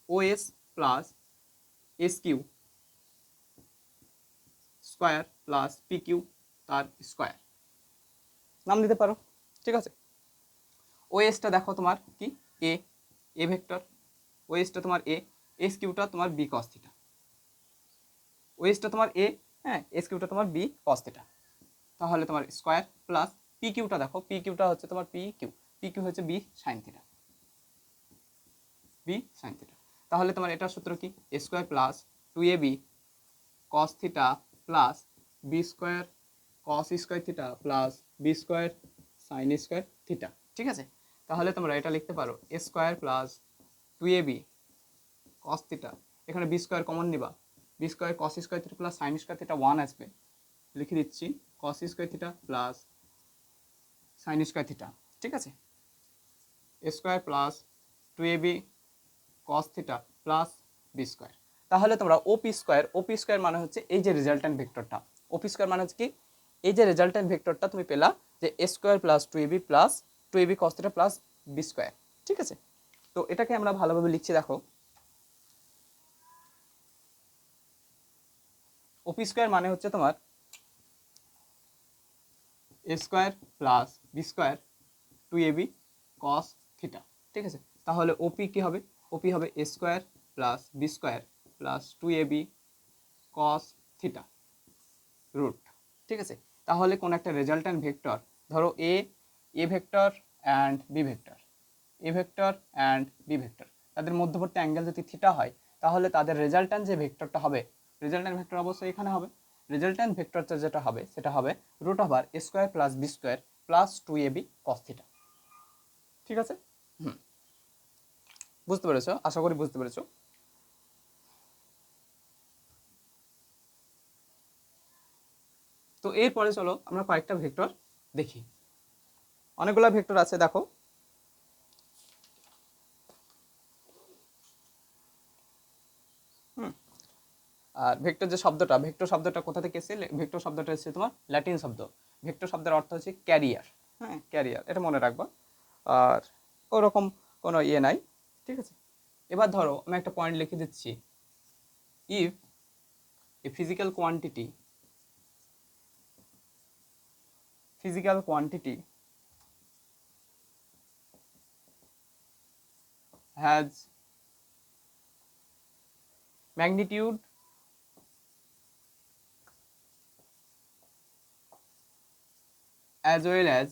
O S plus S Q square plus P Q তার স্কোয়ার নাম দিতে পারো। ঠিক আছে, ও এসটা দেখো তোমার কি এ, এ ভেক্টর, ও এসটা তোমার এ, এস কিউটা তোমার বি কস থিটা, ও এসটা তোমার এ, হ্যাঁ, এস কিউটা তোমার বি কস থিটা, তাহলে তোমার স্কোয়ার প্লাস পি কিউটা দেখো, পি কিউটা হচ্ছে তোমার পি কিউ, পি কিউ হচ্ছে B sine theta, B sine theta, তাহলে তোমার এটার সূত্র কি A square plus 2ab cos theta plus B square cos square theta plus B square sine square theta. ঠিক আছে, তাহলে তোমরা এটা লিখতে পারো A square plus 2ab cos theta, এখানে বি স্কোয়ার কমন নিবা, B square cos square theta plus sine square theta 1 আসবে, লিখে দিচ্ছি কস square theta plus sine square theta. ঠিক আছে, a square plus 2ab cos theta plus B square, তাহলে তোমরা ওপি square, ওপি square মানে হচ্ছে এই যে রেজাল্ট্যান্ট ভেক্টরটা, ওপি স্কোয়ার মানে হচ্ছে কি এই যে রেজাল্ট্যান্ট ভেক্টরটা তুমি পেলা যে a square plus 2ab cos theta plus B square. ঠিক আছে, তো এটাকে আমরা ভালোভাবে লিখছি দেখো, ওপি স্কোয়ার মানে হচ্ছে তোমার a square plus B square 2ab cos theta. ঠিক আছে, তাহলে ওপি কি হবে, ওপি হবে a square plus B square plus 2ab cos theta root. ঠিক আছে, তাহলে কোন একটা রেজাল্ট্যান্ট ভেক্টর, ধরো a vector and b vector, a vector and b vector, তাদের মধ্যবর্তী অ্যাঙ্গেল যদি থিটা হয়, তাহলে তাদের রেজাল্ট্যান্ট যে ভেক্টরটা হবে, রেজাল্ট্যান্ট ভেক্টর অবশ্যই এখানে হবে, রেজাল্ট্যান্ট ভেক্টরটা যেটা হবে সেটা হবে root over a square plus B square plus 2ab cos theta. ঠিক আছে, বুঝতে পেরেছো, আশা করি বুঝতে পেরেছো। তো এরপরে চলো আমরা কয়েকটা ভেক্টর দেখি, অনেকগুলো ভেক্টর আছে দেখো। আর ভেক্টর যে শব্দটা, ভেক্টর শব্দটা কোথা থেকে এসেছে, ভেক্টর শব্দটা এসেছে তোমার ল্যাটিন শব্দ, ভেক্টর শব্দের অর্থ হচ্ছে ক্যারিয়ার, হ্যাঁ ক্যারিয়ার, এটা মনে রাখবা। আর ওরকম কোনো ইয়ে নাই। ঠিক আছে, এবার ধরো আমি একটা পয়েন্ট লিখে দিচ্ছি, if A physical quantity has magnitude as well as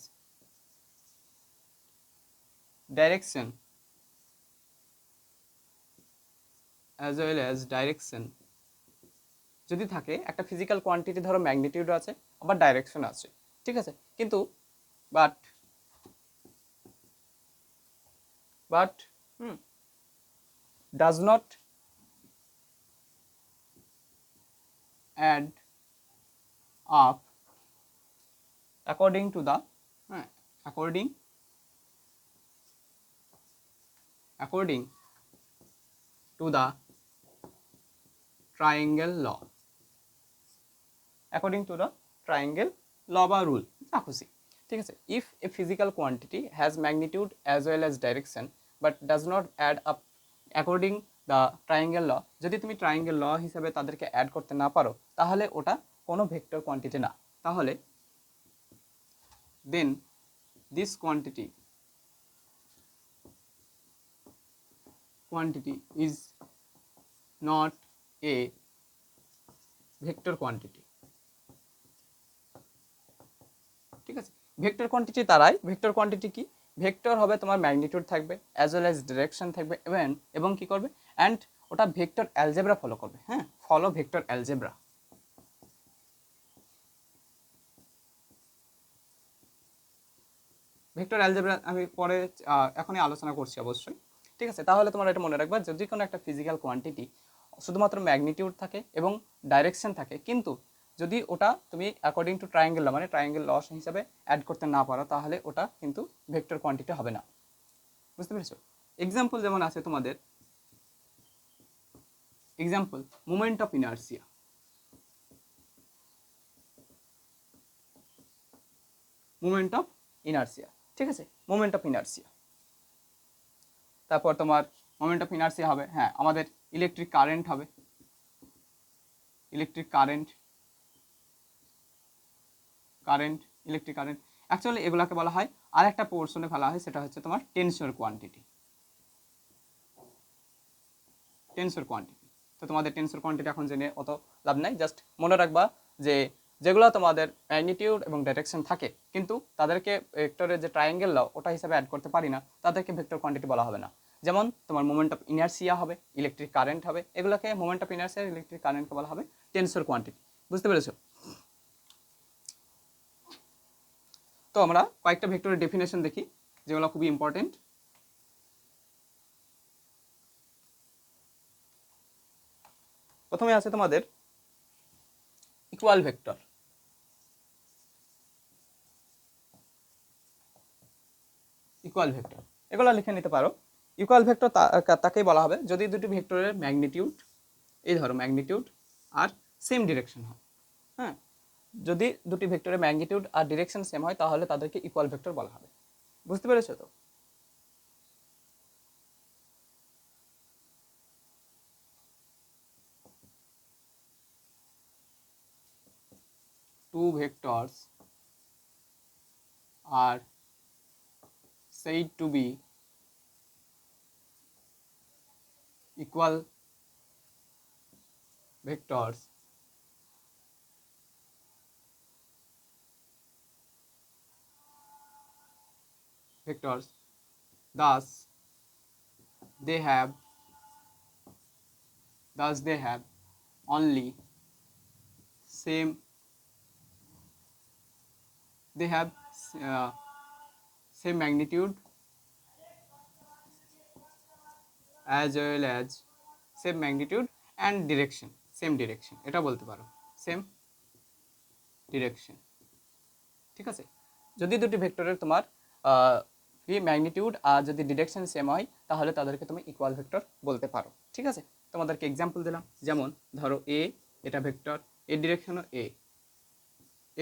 direction যদি থাকে, একটা ফিজিক্যাল কোয়ান্টিটি ধরো ম্যাগনিটিউড আছে আবার ডাইরেকশন আছে। ঠিক আছে, কিন্তু but does not add up according to the according to the triangle law, according to the triangle law বা রুল যা খুশি। ঠিক আছে, if a physical quantity has magnitude as well as direction but does not add up according the triangle law, যদি তুমি triangle ল হিসেবে তাদেরকে add করতে না পারো, তাহলে ওটা কোনো ভেক্টর কোয়ান্টিটি না, তাহলে then this quantity is not a vector quantity। ঠিক আছে, ভেক্টর কোয়ান্টিটি তারাই, ভেক্টর কোয়ান্টিটি কি, ভেক্টর হবে তোমার ম্যাগনিটিউড থাকবে অ্যাজ ওয়েল অ্যাজ ডিরেকশন থাকবে, এবং কি করবে, অ্যান্ড ওটা ভেক্টর অ্যালজেব্রা ফলো করবে, হ্যাঁ follow vector algebra. Vector algebra আমি পরে এখনই আলোচনা করছি অবশ্যই। ঠিক আছে, তাহলে তোমরা এটা মনে রাখবা, যদি কোনো একটা ফিজিক্যাল কোয়ান্টিটি শুধুমাত্র ম্যাগনিটিউড থাকে এবং ডাইরেকশন থাকে, কিন্তু যদি ওটা তুমি অ্যাকর্ডিং টু ট্রায়াঙ্গেল ল মানে ট্রায়াঙ্গেল ল হিসাবে অ্যাড করতে না পারো, তাহলে ওটা কিন্তু ভেক্টর কোয়ান্টিটি হবে না। বুঝতে পেরেছো? এক্সাম্পল যেমন আছে তোমাদের, example moment of inertia, moment of inertia. ঠিক আছে, মোমেন্ট অফ ইনার্সিয়া। তারপর তোমার মোমেন্ট অফ ইনার্সিয়া হবে, হ্যাঁ আমাদের ইলেকট্রিক কারেন্ট হবে, electric current, electric current. Actually এগুলাকে বলা হয় আর একটা পোর্শনে ফেলা হয়, সেটা হচ্ছে তোমার টেনসর কোয়ান্টিটি, টেনসর কোয়ান্টিটি। তো তোমাদের টেনসর কোয়ান্টিটি এখন জেনে অত লাভ নাই, জাস্ট মনে রাখবা যে যেগুলো তোমাদের ম্যাগনিটিউড এবং ডাইরেকশন থাকে কিন্তু তাদেরকে ভেক্টরের যে ট্রায়াঙ্গেল লাও ওটা হিসাবে অ্যাড করতে পারি না, তাদেরকে ভেক্টর কোয়ান্টিটি বলা হবে না। যেমন তোমার মোমেন্ট অফ ইনার্সিয়া হবে, ইলেকট্রিক কারেন্ট হবে, এগুলোকে মোমেন্ট অফ ইনার্সিয়া, ইলেকট্রিক কারেন্টকে বলা হবে টেনসর কোয়ান্টিটি। বুঝতে পেরেছো? তো আমরা কয়েকটা ভেক্টরের ডেফিনেশন দেখি যেগুলো খুবই ইম্পর্টেন্ট। প্রথমে আছে তোমাদের ইকুয়াল ভেক্টর। ইকুয়াল ভেক্টর এগুলো লিখে নিতে পারো। ইকুয়াল ভেক্টর তাকেই বলা হবে যদি দুটি ভেক্টরের ম্যাগনিটিউড, এই ধরো ম্যাগনিটিউড আর সেম ডিরেকশন হয়। হ্যাঁ, যদি দুটি ভেক্টরের ম্যাগনিটিউড আর ডিরেকশন সেম হয় তাহলে তাদেরকে ইকুয়াল ভেক্টর বলা হবে। বুঝতে পেরেছো তো? Two vectors are said to be equal vectors thus they have only same same magnitude as well as same magnitude and direction, same direction, এটা বলতে পারো same direction। ঠিক আছে, যদি দুটি ভেক্টরের তোমার কি ম্যাগনিটিউড আর যদি ডিরেকশন সেম হয় তাহলে তাদেরকে তুমি ইকুয়াল ভেক্টর বলতে পারো। ঠিক আছে, তোমাদেরকে এক্সাম্পল দিলাম, যেমন ধরো এ, এটা ভেক্টর, এর ডিরেকশনও এ,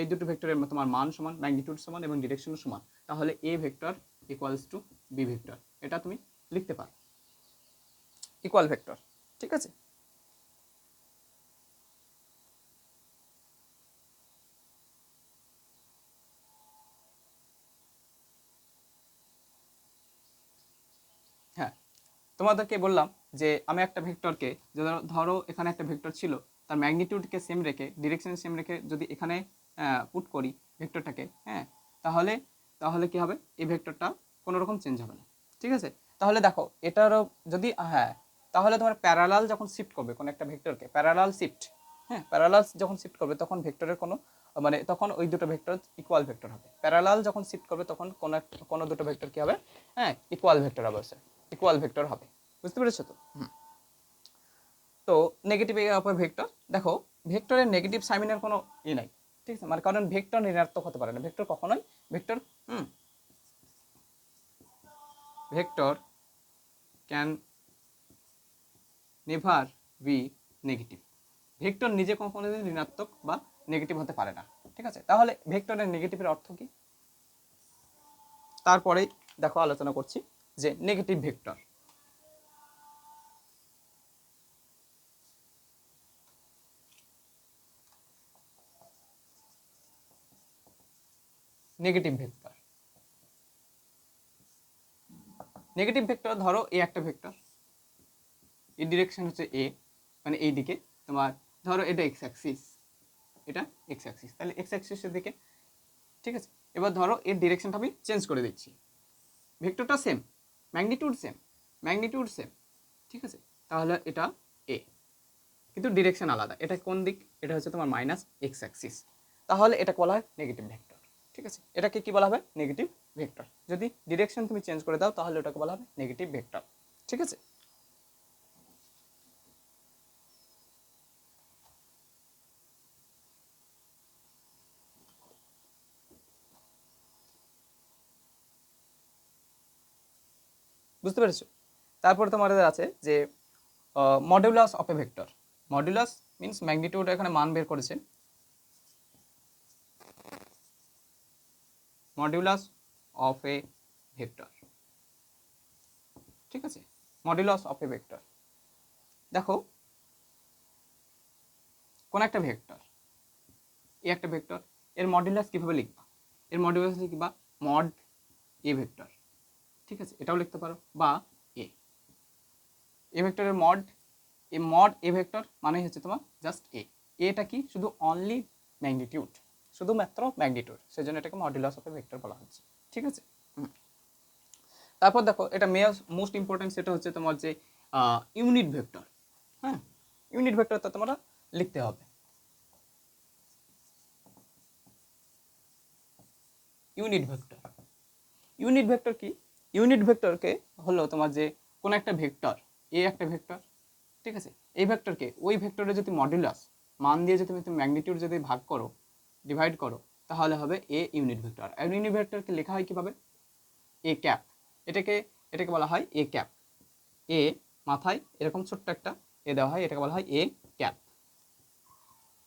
এই দুটো ভেক্টরের তোমার মান সমান, ম্যাগনিটিউড সমান এবং ডিরেকশনও সমান, তাহলে A vector equals to B vector, এটা তুমি লিখতে পারো ইকুয়াল ভেক্টর। ঠিক আছে, হ্যাঁ তোমাদেরকে বললাম যে আমি একটা ভেক্টরকে, ধরো এখানে একটা ভেক্টর ছিল, তার ম্যাগনিটিউডকে সেম রেখে, ডিরেকশন সেম রেখে যদি এখানে পুট করি ভেক্টরটাকে, হ্যাঁ তাহলে তাহলে কি হবে, এই ভেক্টরটা কোনো রকম চেঞ্জ হবে না। ঠিক আছে, তাহলে দেখো এটারও যদি, হ্যাঁ তাহলে তোমার প্যারালাল যখন শিফট করবে কোনো একটা ভেক্টরকে, প্যারালাল শিফট, হ্যাঁ প্যারালাল যখন শিফট করবে তখন ভেক্টরের কোনো মানে তখন ওই দুটো ভেক্টর ইকুয়াল ভেক্টর হবে। প্যারালাল যখন শিফট করবে তখন কোনো দুটো ভেক্টর কি হবে, হ্যাঁ ইকুয়াল ভেক্টর হবে, ইকুয়াল ভেক্টর হবে। বুঝতে পেরেছো তো? তো নেগেটিভ ভেক্টর, দেখো ভেক্টরের নেগেটিভ সাইনের কোনো নাই। ঠিক আছে, মানে কারণ ভেক্টর ঋণাত্মক হতে পারে না, ভেক্টর কখনোই vector vector can never be negative, vector নিজে কখনো ঋণাত্মক বা নেগেটিভ হতে পারে না। ঠিক আছে, তাহলে ভেক্টরের নেগেটিভের অর্থ কি, তারপরে দেখো আলোচনা করছি যে negative vector. Negative vector, negative vector ধরো এ একটা ভেক্টর, এর ডিরেকশন হচ্ছে এ, মানে এই দিকে তোমার ধরো এটা এক্স অ্যাক্সিস, এটা এক্স অ্যাক্সিস, তাহলে এক্স অ্যাক্সিসের দিকে। ঠিক আছে, এবার ধরো এর ডিরেকশনটা আমি চেঞ্জ করে দিচ্ছি, ভেক্টরটা same, magnitude same, magnitude same. ঠিক আছে, তাহলে এটা এ, কিন্তু ডিরেকশন আলাদা, এটা কোন দিক, এটা হচ্ছে তোমার মাইনাস এক্স অ্যাক্সিস, তাহলে এটা বলা হয় নেগেটিভ ভেক্টর। ঠিক আছে, এটাকে কি বলা হবে, নেগেটিভ ভেক্টর। যদি ডিরেকশন তুমি চেঞ্জ করে দাও তাহলে ওটাকে বলা হবে নেগেটিভ ভেক্টর। ঠিক আছে, বুঝতে পেরেছো? তারপরে তোমাদের আছে যে modulus of A vector. Modulus means magnitude এখানে মান বের করেছে, মডুলাস অফ এ ভেক্টর। ঠিক আছে, মডুলাস অফ এ ভেক্টর। দেখো কোন একটা ভেক্টর, এ একটা ভেক্টর, এর মডুলাস কিভাবে লিখবা? এর মডুলাস লিখবা মড এ ভেক্টর। ঠিক আছে, এটাও লিখতে পারো, বা এ ভেক্টরের মড এ ভেক্টর মানে হচ্ছে তোমার জাস্ট এটা কি শুধু অনলি ম্যাগনিটিউড, শুধুমাত্র ম্যাগনিটিউড, সেজন্য এটাকে মডুলাস অফ এ ভেক্টর বলা হচ্ছে। ঠিক আছে, তারপর দেখো এটা মোস্ট ইম্পর্টেন্ট, সেটা হচ্ছে তোমার যে ইউনিট ভেক্টর। হ্যাঁ, ইউনিট ভেক্টর তো তোমরা লিখতে হবে। ইউনিট ভেক্টর, ইউনিট ভেক্টর কি? ইউনিট ভেক্টরকে হলো তোমার যে কোন একটা ভেক্টর, এ একটা ভেক্টর, ঠিক আছে, এই ভেক্টরকে ওই ভেক্টরের যদি মডুলাস মান দিয়ে যদি তুমি ম্যাগনিটিউড যদি ভাগ করো, ডিভাইড করো, তাহলে হবে এ ইউনিট ভেক্টর। আর ইউনিট ভেক্টরকে লেখা হয় কিভাবে? এ ক্যাপ, এটাকে বলা হয় এ ক্যাপ। এ মাথায় এরকম ছোট্ট একটা এ দেওয়া হয়, এটাকে বলা হয় এ ক্যাপ,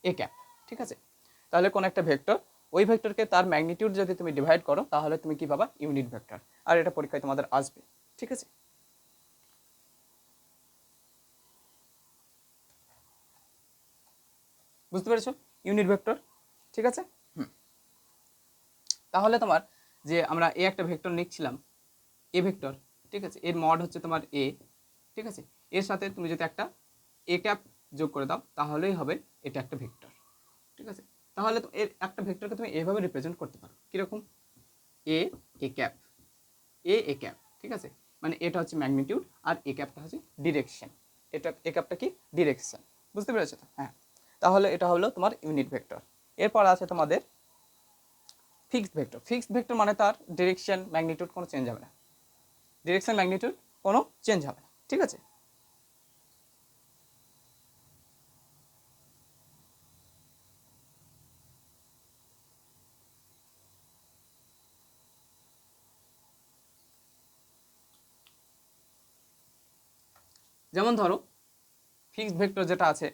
এ ক্যাপ। ঠিক আছে, তাহলে কোন একটা ভেক্টর, ওই ভেক্টরকে তার ম্যাগনিটিউড যদি তুমি ডিভাইড করো, তাহলে তুমি কি পাবা? Unit vector. আর এটা পরীক্ষায় তোমাদের আসবে। ঠিক আছে, বুঝতে পেরেছো ইউনিট ভেক্টর? ঠিক আছে, তাহলে তোমার যে আমরা এ একটা ভেক্টর লিখছিলাম, এ ভেক্টর, ঠিক আছে, এর মড হচ্ছে তোমার এ। ঠিক আছে, এর সাথে তুমি যদি একটা এ ক্যাপ যোগ করে দাও, তাহলেই হবে এটা একটা ভেক্টর। ঠিক আছে, তাহলে তো এর একটা ভেক্টরকে তুমি এভাবে রিপ্রেজেন্ট করতে পারো, কিরকম? এ এ ক্যাপ, এ ক্যাপ। ঠিক আছে, মানে এটা হচ্ছে ম্যাগনিটিউড আর এ ক্যাপটা হচ্ছে ডিরেকশন। এটা এ ক্যাপটা কি? ডিরেকশন। বুঝতে পেরেছো তো? হ্যাঁ, তাহলে এটা হলো তোমার ইউনিট ভেক্টর। এরপর আছে তোমাদের ফিক্সড ভেক্টর। ফিক্সড ভেক্টর মানে তার ডিরেকশন ম্যাগনিটিউড কোনো চেঞ্জ হবে না, ডিরেকশন ম্যাগনিটিউড কোনো চেঞ্জ হবে না। ঠিক আছে, যেমন ধরো ফিক্সড ভেক্টর যেটা আছে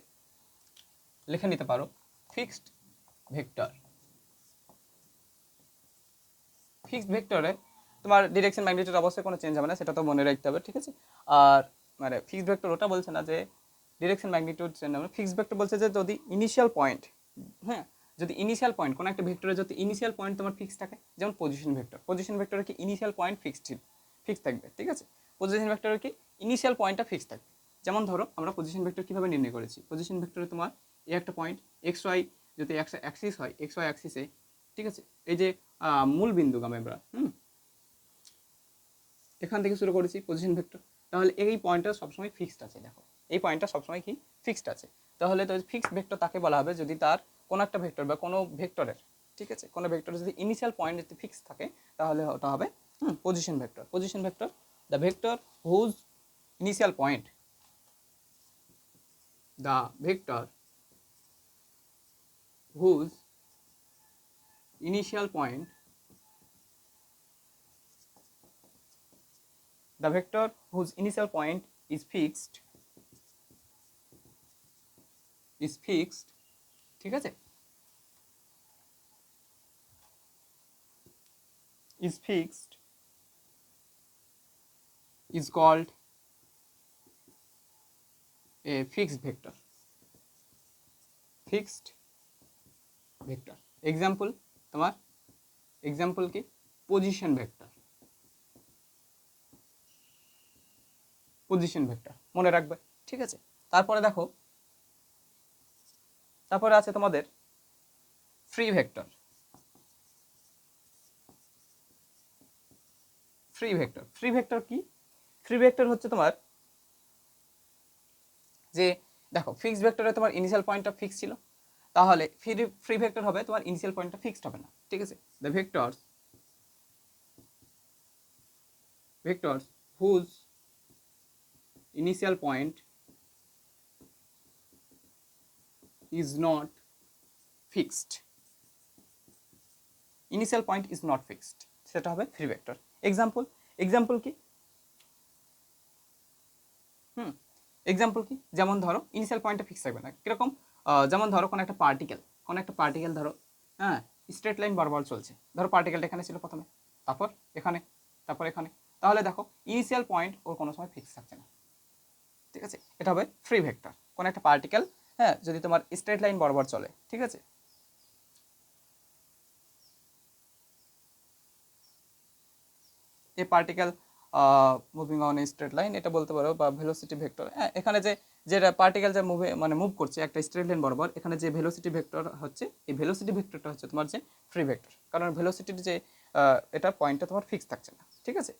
লিখে নিতে পারো, ফিক্সড ভেক্টর। ফিক্সড ভেক্টরে তোমার ডিরেকশন ম্যাগনিটিউড অবশ্যই কোনো চেঞ্জ হবে না, সেটা তো মনে রাখতে হবে। ঠিক আছে, আর মানে ফিক্সড ভেক্টর ওটা বলছে না যে ডিরেকশন ম্যাগনিটিউড চেঞ্জ হবে না। ফিক্সড ভেক্টর বলছে যে যদি ইনিশিয়াল পয়েন্ট, হ্যাঁ, যদি ইনিশিয়াল পয়েন্ট কোনো একটা ভেক্টরে যদি ইনিশিয়াল পয়েন্ট তোমার ফিক্স থাকে, যেমন পজিশন ভেক্টর, পজিশন ভেক্টরে কি ইনিশিয়াল পয়েন্ট ফিক্স থাকবে। ঠিক আছে, পজিশন ভেক্টরে কি ইনিশিয়াল পয়েন্টটা ফিক্স থাকবে। যেমন ধরো আমরা পজিশন ভেক্টর কীভাবে নির্ণয় করেছি? পজিশন ভেক্টরে তোমার এই একটা পয়েন্ট এক্স ওয়াই যদি অ্যাক্সিস হয়, এক্স ওয়াই অ্যাক্সিসে, ঠিক আছে, এই যে মূল বিন্দুগামী আমরা এখান থেকে শুরু করেছি পজিশন ভেক্টর, তাহলে এই পয়েন্টটা সবসময় ফিক্সড আছে। দেখো এই পয়েন্টটা সবসময় কি ফিক্সড আছে, তাহলে তো ফিক্সড ভেক্টর তাকে বলা হবে যদি তার কোনো একটা ভেক্টর বা কোনো ভেক্টরের, ঠিক আছে, কোনো ভেক্টরের যদি ইনিশিয়াল পয়েন্ট যদি ফিক্স থাকে, তাহলে ওটা হবে position vector. Position vector, the vector whose initial point, the vector whose initial point, the vector whose initial point is fixed ঠিক আছে, is fixed is called a fixed vector. fixed vector example তোমার example কি? position vector, position vector মনে রাখবে। ঠিক আছে, তারপরে দেখো, তারপরে আছে তোমাদের free vector. Free vector, free vector কি? ফ্রি ভেক্টর হচ্ছে তোমার যে দেখো ফিক্সড ভেক্টরে তোমার ইনিশিয়াল পয়েন্টটা ফিক্স ছিল, তাহলে ফ্রি ভেক্টর হবে তোমার ইনিশিয়াল পয়েন্টটা ফিক্সড হবে না। ঠিক আছে, the vectors whose initial point is not fixed, initial point is not fixed, সেটা হবে ফ্রি ভেক্টর। এক্সাম্পল কি? এক্সাম্পল কি? যেমন ধরো ইনিশিয়াল পয়েন্টটা ফিক্স থাকবে না, কিরকম? যেমন ধরো কোনো একটা পার্টিকেল ধরো, হ্যাঁ, স্ট্রেট লাইন বরাবর চলছে, ধরো পার্টিকেলটা এখানে ছিল প্রথমে, তারপর এখানে, তারপর এখানে, তাহলে দেখো ইনিশিয়াল পয়েন্ট ওর কোনো সময় ফিক্স থাকছে না, ঠিক আছে। এটা হবে ফ্রি ভেক্টর, কোনো একটা পার্টিকেল, হ্যাঁ, যদি তোমার স্ট্রেট লাইন বরাবর চলে, ঠিক আছে। A particle moving on straight line, এটা বলতে পারো, বা ভেলোসিটি ভেক্টর। হ্যাঁ, এখানে যেটা পার্টিকেল যে মুভ করছে একটা স্ট্রেট লাইন বরাবর, এখানে যে ভেলোসিটি ভেক্টর হচ্ছে, এই ভেলোসিটি ভেক্টরটা হচ্ছে তোমার যে ফ্রি ভেক্টর, কারণ ভেলোসিটির যে এটা পয়েন্টটা তোমার ফিক্স থাকছে না, ঠিক আছে।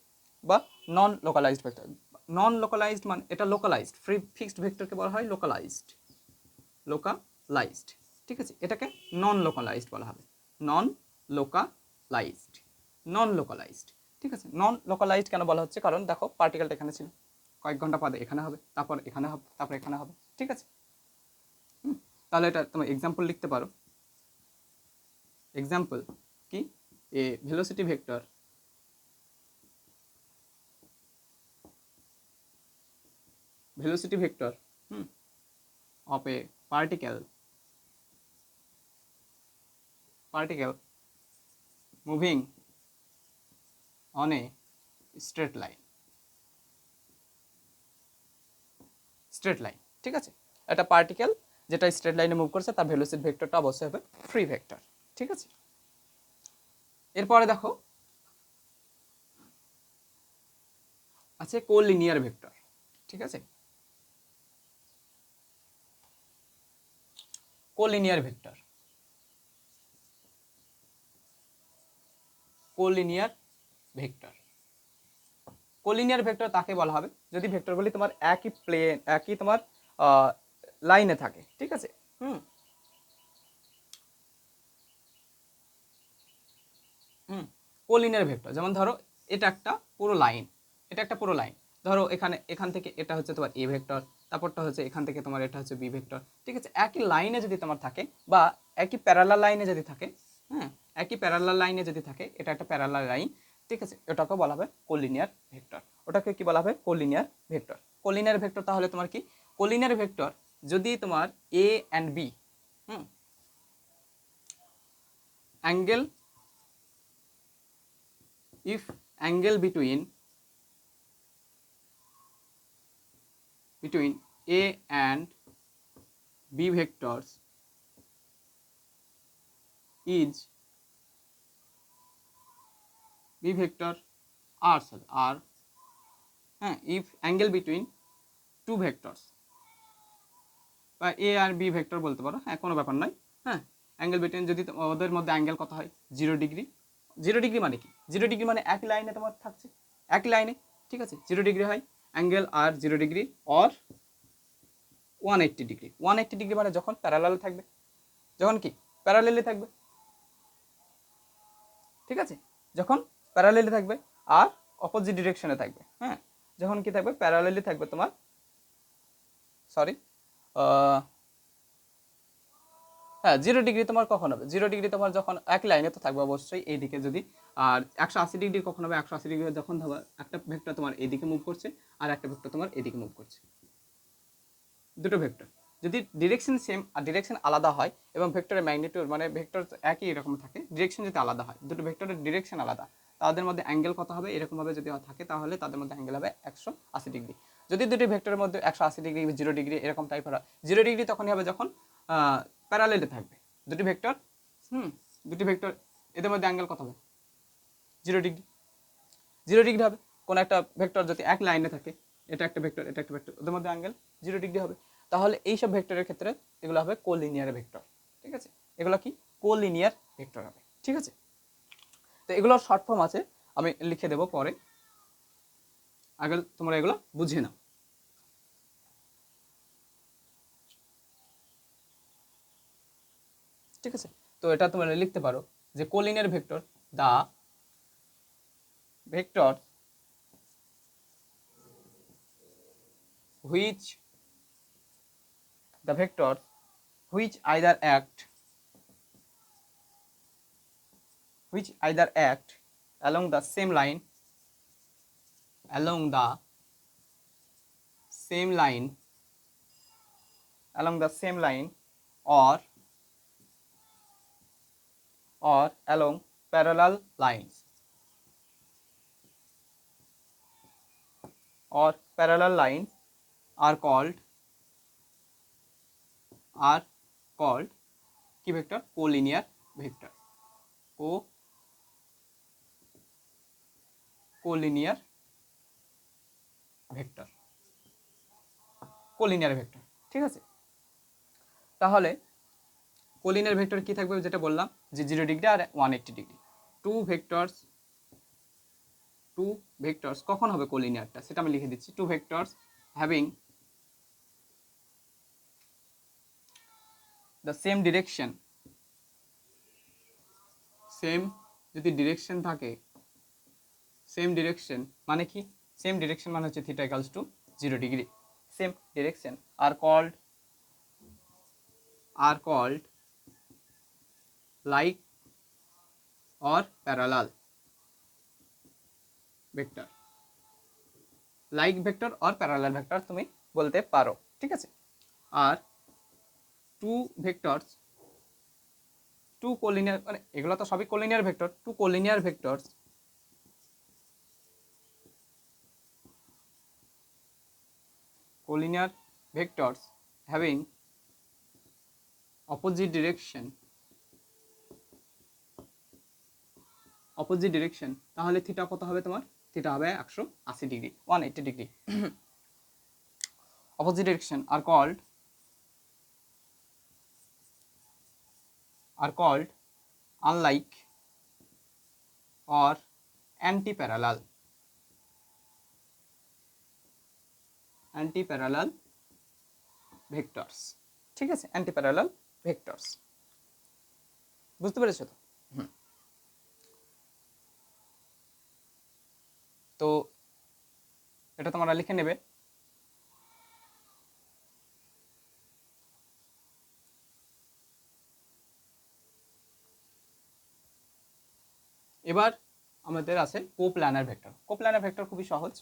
বা নন লোকালাইজড ভেক্টর, নন লোকালাইজড মানে এটা লোকালাইজড, ফ্রি ফিক্সড ভেক্টরকে বলা হয় লোকালাইজড, লোকালাইজড, ঠিক আছে। এটাকে নন লোকালাইজড বলা হবে, নন লোকালাইজড, নন লোকালাইজড, ঠিক আছে। নন লোকালাইজড কেন বলা হচ্ছে, কারণ দেখো পার্টিকেলটা এখানে ছিল, কয়েক ঘন্টা বাদে এখানে হবে, তারপর এখানে হবে, তারপর এখানে হবে, ঠিক আছে। তাহলে এটা তোমার এক্সাম্পল লিখতে পারো। এক্সাম্পল কি, a velocity vector velocity vector of a particle moving on a straight line, ঠিক আছে। একটা পার্টিকেল যেটা স্ট্রেট লাইনে মুভ করছে তার ভেলোসিটি ভেক্টরটা অবশ্যই হবে ফ্রি ভেক্টর, ঠিক আছে। এরপরে দেখো আছে কোলিনিয়ার ভেক্টর, ঠিক আছে। Collinear vector, collinear vector, collinear vector তাকে বলা হবে যদি ভেক্টরগুলি তোমার একই প্লেন, একই তোমার লাইনে থাকে, ঠিক আছে। কোলিনিয়ার ভেক্টর যেমন ধরো এটা একটা পুরো লাইন, এটা একটা পুরো লাইন, ধরো এখান থেকে এটা হচ্ছে তোমার এ ভেক্টর, তারপরটা হচ্ছে এখান থেকে তোমার এটা হচ্ছে বি ভেক্টর, ঠিক আছে। একই লাইনে যদি তোমার থাকে বা একই প্যারালাল লাইনে যদি থাকে, হ্যাঁ, একই প্যারালাল লাইনে যদি থাকে, এটা একটা প্যারালাল লাইন, ঠিক আছে, ওটাকে বলা হবে কোলিনিয়ার ভেক্টর। ওটাকে কি বলা হবে, কোলিনিয়ার ভেক্টর। কোলিনিয়ার ভেক্টর তাহলে তোমার কি, কোলিনিয়ার ভেক্টর যদি তোমার a and b angle, if angle between A and B vectors is B vector R, হ্যাঁ, if angle between two vectors বা A আর B ভেক্টর বলতে পারো, হ্যাঁ, কোনো ব্যাপার নয়, হ্যাঁ। অ্যাঙ্গেল বিটুইন যদি ওদের মধ্যে অ্যাঙ্গেল কত হয় 0 ডিগ্রি, 0 ডিগ্রি মানে কি, 0 ডিগ্রি মানে একই লাইনে তোমার থাকছে, একই লাইনে, ঠিক আছে। 0 ডিগ্রি হয় অ্যাঙ্গেল আর 0 ডিগ্রি অর 180 ডিগ্রি। 180 ডিগ্রি মানে যখন প্যারালাল থাকবে, যখন কি প্যারালেলে থাকবে, ঠিক আছে, যখন প্যারালেলে থাকবে আর অপোজিট ডিরেকশনে থাকবে, হ্যাঁ, যখন কি থাকবে প্যারালেলে থাকবে তোমার, সরি, হ্যাঁ, 0 ডিগ্রি তোমার কখন হবে, 0 ডিগ্রি তোমার যখন এক লাইনে তো থাকবে অবশ্যই এইদিকে যদি, আর 180 ডিগ্রি কখন হবে, 180 ডিগ্রি যখন ধরো একটা ভেক্টর তোমার এইদিকে মুভ করছে আর একটা ভেক্টর তোমার এদিকে মুভ করছে, দুটো ভেক্টর যদি ডিরেকশন সেম আর ডিরেকশন আলাদা হয় এবং ভেক্টরের ম্যাগনিটিউড মানে ভেক্টর একই রকম থাকে, ডিরেকশন যদি আলাদা হয়, দুটো ভেক্টরের ডিরেকশন আলাদা, তাদের মধ্যে অ্যাঙ্গেল কত হবে, এরকমভাবে যদি থাকে তাহলে তাদের মধ্যে অ্যাঙ্গেল হবে 180 ডিগ্রি। যদি দুটি ভেক্টরের মধ্যে 180 ডিগ্রি 0 ডিগ্রি এরকম টাইপের হয়, 0 ডিগ্রি তখনই হবে যখন প্যারালেলে থাকবে দুটি ভেক্টর, দুটি ভেক্টর, এদের মধ্যে অ্যাঙ্গেল কত হবে 0 ডিগ্রি, 0 ডিগ্রি হবে। কোনো একটা ভেক্টর যদি এক লাইনে থাকে, এটা একটা ভেক্টর, এটা একটা ভেক্টর, ওদের মধ্যে অ্যাঙ্গেল 0 ডিগ্রি হবে। তাহলে এইসব ভেক্টরের ক্ষেত্রে এগুলো হবে কোলিনিয়ার ভেক্টর, ঠিক আছে। এগুলো কি কোলিনিয়ার ভেক্টর হবে, ঠিক আছে। তো এগুলোর শর্ট ফর্ম আছে, আমি লিখে দেবো পরে, আগে তোমরা এগুলো বুঝে নাও, ঠিক আছে। তো এটা তোমরা লিখতে পারো যে collinear vector, the vector which the vectors which either act along the same line, along the same line or along parallel lines, or parallel lines are called কি vector? Collinear vector. Collinear vector, collinear vector. ঠিক আছে, তাহলে collinear vector কি থাকবে? যেটা বললাম যে 0 degree আর 180 ডিগ্রি। টু ভেক্টরস কখন হবে কোলিনিয়ারটা সেটা আমি লিখে দিচ্ছি। Two vectors having the same direction, same যদি ডিরেকশন থাকে, সেম ডিরেকশন মানে কি? সেম ডিরেকশন মানে হচ্ছে theta equals to 0 degree. Same direction are called like or parallel vector, like vector or parallel vector তুমি বলতে পারো। ঠিক আছে, আর টু ভেক্টরস, টু কোলিনিয়ার, মানে এগুলো তো সবই collinear vector. Two collinear vectors having opposite direction, তাহলে থিটা কত হবে তোমার? থিটা হবে 180 degree, 180 degree. Opposite direction are called unlike or anti-parallel vectors। ঠিক আছে, anti-parallel vectors, বুঝতে পেরেছো তো? তো এটা তোমরা লিখে নেবে। এবার আমাদের আছে কোপ্ল্যানার ভেক্টর। কোপ্ল্যানার ভেক্টর খুবই সহজ।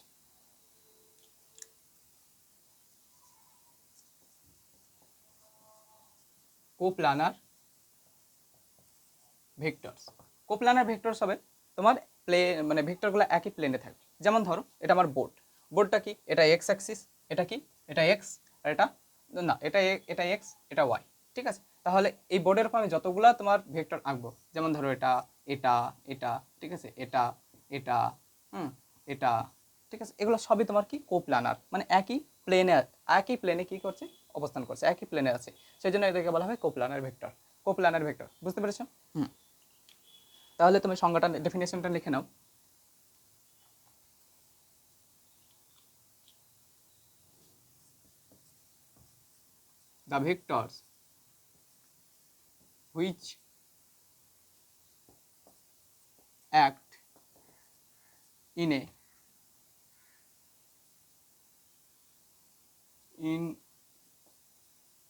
কোপ্ল্যানার ভেক্টরস হবে তোমার মানে ভেক্টরগুলো একই প্লেনে থাকবে। যেমন ধরো এটা আমার বোর্ডটা কি? এটা এক্স অ্যাক্সিস, এটা কি? এটা এক্স, আর এটা না, এটা এক্স, এটা ওয়াই। ঠিক আছে, তাহলে এই বোর্ডের উপর আমি যতগুলো তোমার ভেক্টর আঁকবো, যেমন ধরো এটা এটা এটা, ঠিক আছে, এটা এটা এটা, ঠিক আছে, এগুলো সবই তোমার কি? কোপ্ল্যানার, মানে একই প্লেনে কি করছে? অবস্থান করছে, একই প্লেনে আছে, সেই জন্য এটাকে বলা হয় কোপ্ল্যানার ভেক্টর। বুঝতে পেরেছো? তাহলে তুমি সংজ্ঞাটা, ডেফিনেশনটা লিখে নাও। The vectors which act in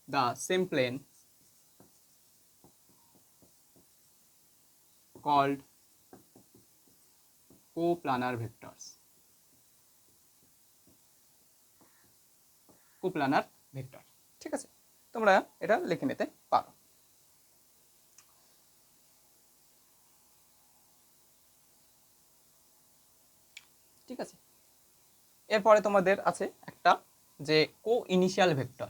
the same plane called coplanar vectors। Coplanar vector. ঠিক আছে, তোমরা এটা লিখে নিতে পারো। ঠিক আছে, এরপরে তোমাদের আছে একটা যে কো ইনিশিয়াল ভেক্টর।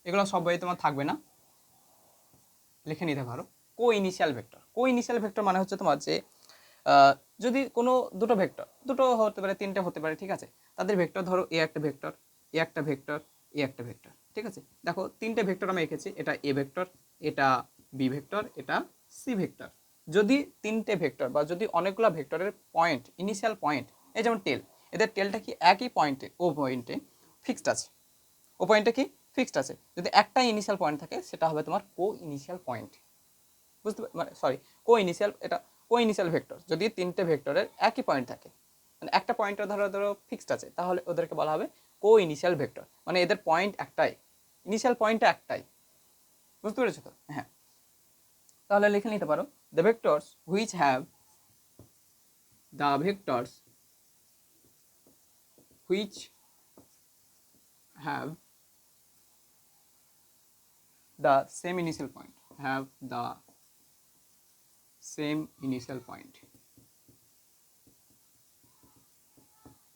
এগুলো সব বইয়ে তোমার থাকবে না, লিখে নিতে পারো। কো ইনিশিয়াল ভেক্টর মানে হচ্ছে তোমার যে যদি কোনো দুটো ভেক্টর, দুটো হতে পারে, তিনটে হতে পারে, ঠিক আছে, তাদের ভেক্টর ধরো এ একটা ভেক্টর, এ একটা ভেক্টর, এ একটা ভেক্টর। ঠিক আছে, দেখো তিনটে ভেক্টর আমি এঁকেছি, এটা এ ভেক্টর, এটা বি ভেক্টর, এটা সি ভেক্টর। যদি তিনটে ভেক্টর বা যদি অনেকগুলো ভেক্টরের পয়েন্ট, ইনিশিয়াল পয়েন্ট, এই যেমন এদের টেলটা কি একই পয়েন্টে, ও পয়েন্টে ফিক্সড আছে, যদি একটা ইনিশিয়াল পয়েন্ট থাকে সেটা হবে তোমার কো ইনিশিয়াল পয়েন্ট। বুঝতে মানে সরি, এটা কো ইনিশিয়াল ভেক্টর যদি তিনটে ভেক্টরের একই পয়েন্ট থাকে, মানে একটা পয়েন্টটা ধরো ফিক্সড আছে, তাহলে ওদেরকে বলা হবে কো ইনিশিয়াল ভেক্টর, মানে এদের পয়েন্ট একটাই, ইনিশিয়াল পয়েন্টটা একটাই। বুঝতে পেরেছো তো? হ্যাঁ, তাহলে লিখে নিতে পারো the vectors which have the same initial point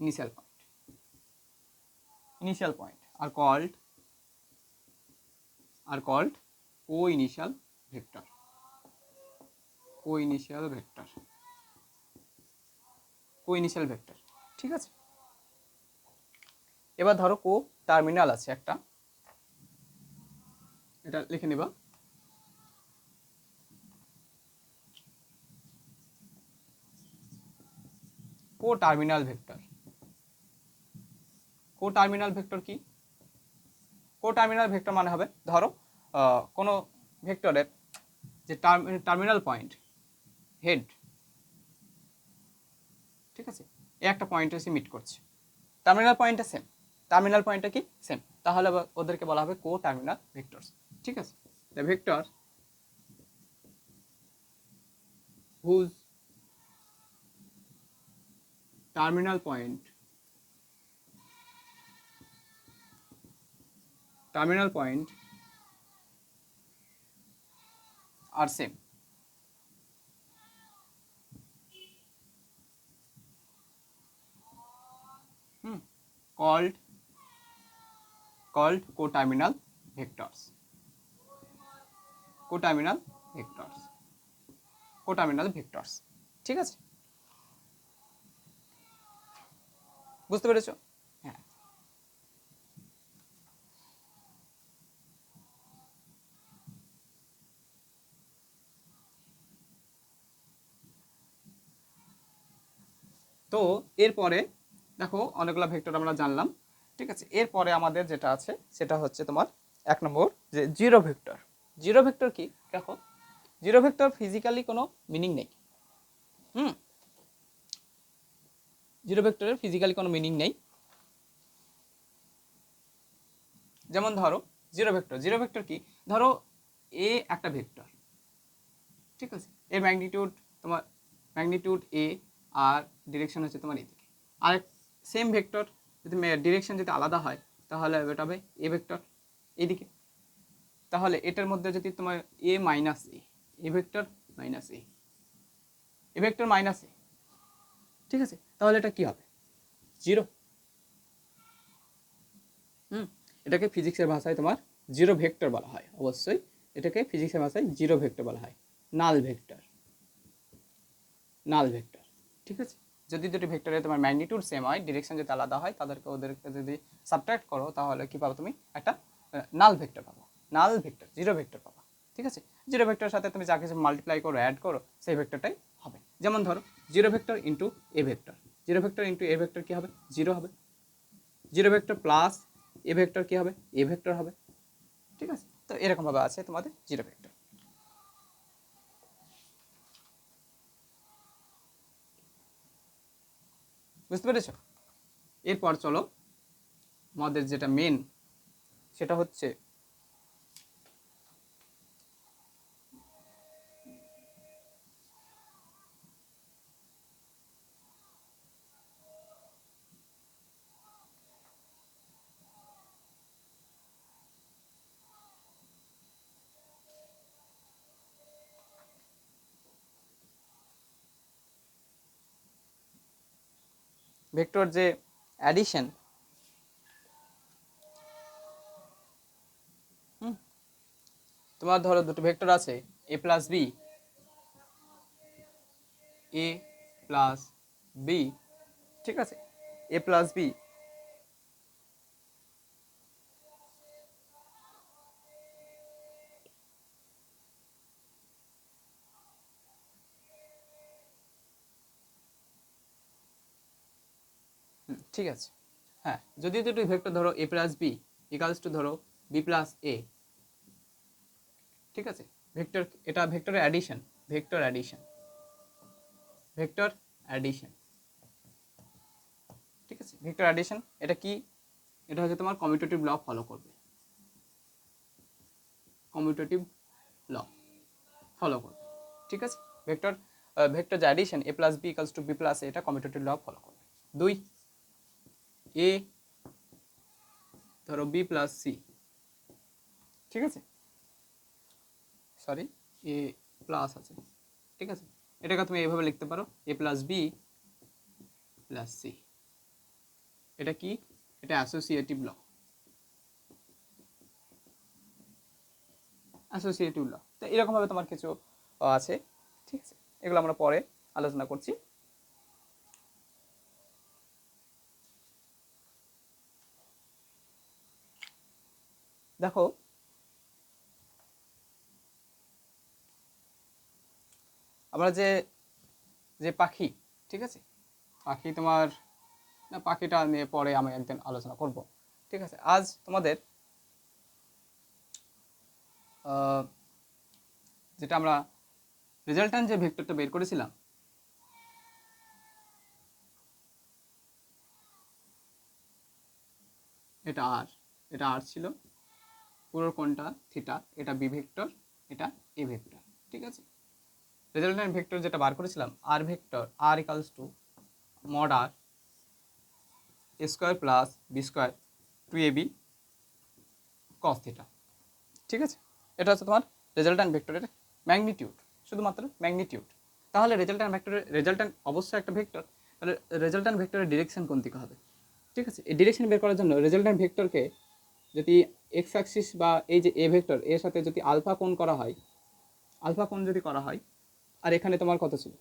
initial point are called coinitial vector ঠিক আছে। এবার ধরো কো টার্মিনাল আছে একটা, এটা লিখে নিবা। কো টার্মিনাল ভেক্টর কি? কো টার্মিনাল ভেক্টর মানে হবে ধরো কোনো ভেক্টরের যে টার্মিনাল পয়েন্ট হেড, ঠিক আছে, একটা পয়েন্টে এসে মিট করছে, টার্মিনাল পয়েন্টটা কি সেম, তাহলে ওদেরকে বলা হবে কো টার্মিনাল ভেক্টরস। ঠিক আছে, the vector whose terminal point are same, called coterminal vectors, ঠিক আছে, বুঝতে পেরেছো? হ্যাঁ, তো এরপরে দেখো অনেকগুলো ভেক্টর আমরা জানলাম, ঠিক আছে। এরপরে আমাদের যেটা আছে সেটা হচ্ছে তোমার 1 নম্বর যে জিরো ভেক্টর কি? দেখো জিরো ভেক্টর ফিজিক্যালি কোনো মিনিং নেই, জিরো ভেক্টরের ফিজিক্যালি কোনো মিনিং নেই। যেমন ধরো জিরো ভেক্টর কি? ধরো এ একটা ভেক্টর, ঠিক আছে, এর ম্যাগনিটিউড এ আর ডিরেকশন হচ্ছে তোমার এদিকে, আর সেম ভেক্টর যদি ডিরেকশন যদি আলাদা হয় তাহলে এটা হবে এ ভেক্টর এদিকে, তাহলে এটার মধ্যে যদি তোমার a minus a vector minus a vector minus a, ঠিক আছে, তাহলে এটা কি হবে? জিরো। এটাকে ফিজিক্সের ভাষায় তোমার জিরো ভেক্টর বলা হয়, অবশ্যই এটাকে ফিজিক্সের ভাষায় জিরো ভেক্টর বলা হয়, নাল ভেক্টর, ঠিক আছে। যদি দুটি ভেক্টরে তোমার ম্যাগনিটিউড সেম হয়, ডিরেকশন যদি আলাদা হয়, ওদেরকে যদি সাবট্রাক্ট করো তাহলে কি পাবো? তুমি একটা নাল ভেক্টর পাবো, জিরো ভেক্টর পাবো, ঠিক আছে। জিরো ভেক্টরের সাথে তুমি যা কিছু মাল্টিপ্লাই করো, অ্যাড করো, সেই ভেক্টরটাই হবে। যেমন ধরো জিরো ভেক্টর ইন্টু এ ভেক্টর কি হবে? জিরো হবে। জিরো ভেক্টর প্লাস এ ভেক্টর কি হবে? এ ভেক্টর হবে, ঠিক আছে। তো এরকমভাবে আছে তোমাদের জিরো ভেক্টর। বুঝতে পেরেছ? এরপর চলো আমাদের যেটা মেন সেটা হচ্ছে ভেক্টর যে অ্যাডিশন, তোমার ধরো দুটো ভেক্টর আছে এ প্লাস বি, ঠিক আছে, এ প্লাস বি, ঠিক আছে। হ্যাঁ, যদি দুটো ভেক্টর ধরো এ প্লাস বি ইকালস টু ধরো বি প্লাস এ, ঠিক আছে, এটা ভেক্টরের অ্যাডিশন, ভেক্টর অ্যাডিশন, ঠিক আছে। ভেক্টর অ্যাডিশন এটা কি? এটা হচ্ছে তোমার কমিউটেটিভ ল ফলো করবে, ঠিক আছে। ভেক্টর যে addition a plus b equals to b plus a, এটা কমিউটেটিভ ল ফলো করবে। 2 এ ধরো বি প্লাস সি, ঠিক আছে, সরি এ প্লাস আছে, ঠিক আছে, এটাকে তুমি এইভাবে লিখতে পারো এ প্লাস বি প্লাস সি, এটা কি? এটা অ্যাসোসিয়েটিভ ল। অ্যাসোসিয়েটিভ ল। তো এরকমভাবে তোমার কিছু আছে, ঠিক আছে, এগুলো আমরা পরে আলোচনা করছি। দেখো আমরা যে যে পাখি, ঠিক আছে, পাখি তোমার না, পাখিটা নিয়ে পরে আমি একদিন আলোচনা করব, ঠিক আছে। আজ তোমাদের যেটা আমরা রেজাল্ট্যান্ট যে ভেক্টরটা বের করেছিলাম, এটা আর, এটা আর ছিল, পুরো কোণটা থিটা, এটা বি ভেক্টর, এটা এ ভেক্টর, ঠিক আছে। রেজাল্ট্যান্ট ভেক্টর যেটা বার করেছিলাম, R vector R equals to mod R a square plus B square two a b cos theta, ঠিক আছে। এটা হচ্ছে তোমার রেজাল্ট্যান্ট ভেক্টরের ম্যাগনিটিউড, শুধুমাত্র ম্যাগনিটিউড। তাহলে রেজাল্ট্যান্ট ভেক্টরের রেজাল্ট্যান্ট অবশ্যই একটা ভেক্টর, তাহলে রেজাল্ট্যান্ট ভেক্টরের ডিরেকশন কোন দিকে হবে, ঠিক আছে। এই ডিরেকশন বের করার জন্য রেজাল্ট্যান্ট ভেক্টরকে যদি এক্স অ্যাক্সিস বা এই যে এ ভেক্টর এর সাথে যদি আলফা কোণ করা হয়, আলফা কোণ যদি করা হয়, আর এখানে তোমার কত ছিল,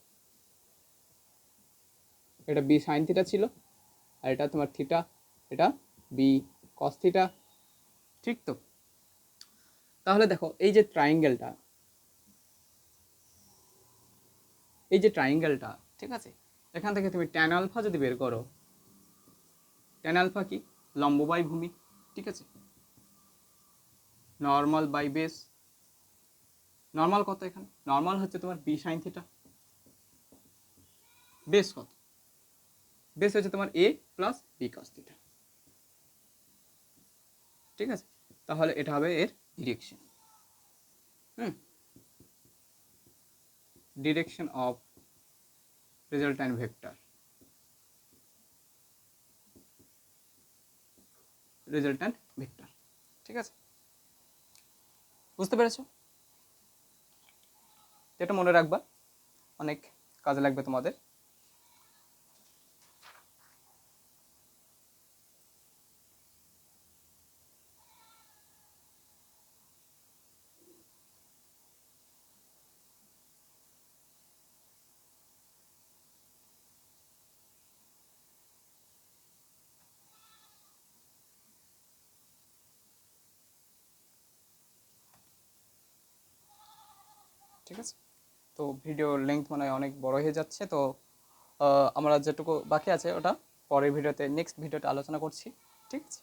এটা বি সাইন থিটা ছিল, আর এটা তোমার থিটা, এটা বি কস থিটা, ঠিক তো। তাহলে দেখো এই যে ট্রাইঙ্গেলটা, এই যে ট্রাইঙ্গেলটা, ঠিক আছে, এখান থেকে তুমি ট্যান আলফা যদি বের করো, ট্যান আলফা কি? লম্ব বাই ভূমি, ঠিক আছে, নর্মাল বাই বেস। নর্মাল কত এখানে? নর্মাল হচ্ছে তোমার বি সাইন থিটা। বেস কত? বেস হচ্ছে তোমার এ প্লাস বি কস থিটা, ঠিক আছে। তাহলে এটা হবে এর direction. Direction of resultant vector, resultant vector, ঠিক আছে। বুঝতে পেরেছো? এটা মনে রাখবা, অনেক কাজে লাগবে তোমাদের। ঠিক আছে, তো ভিডিও লেন্থ মানে অনেক বড় হয়ে যাচ্ছে, তো আমরা যেটুকু বাকি আছে ওটা পরের ভিডিওতে, নেক্সট ভিডিওতে আলোচনা করছি, ঠিক আছে।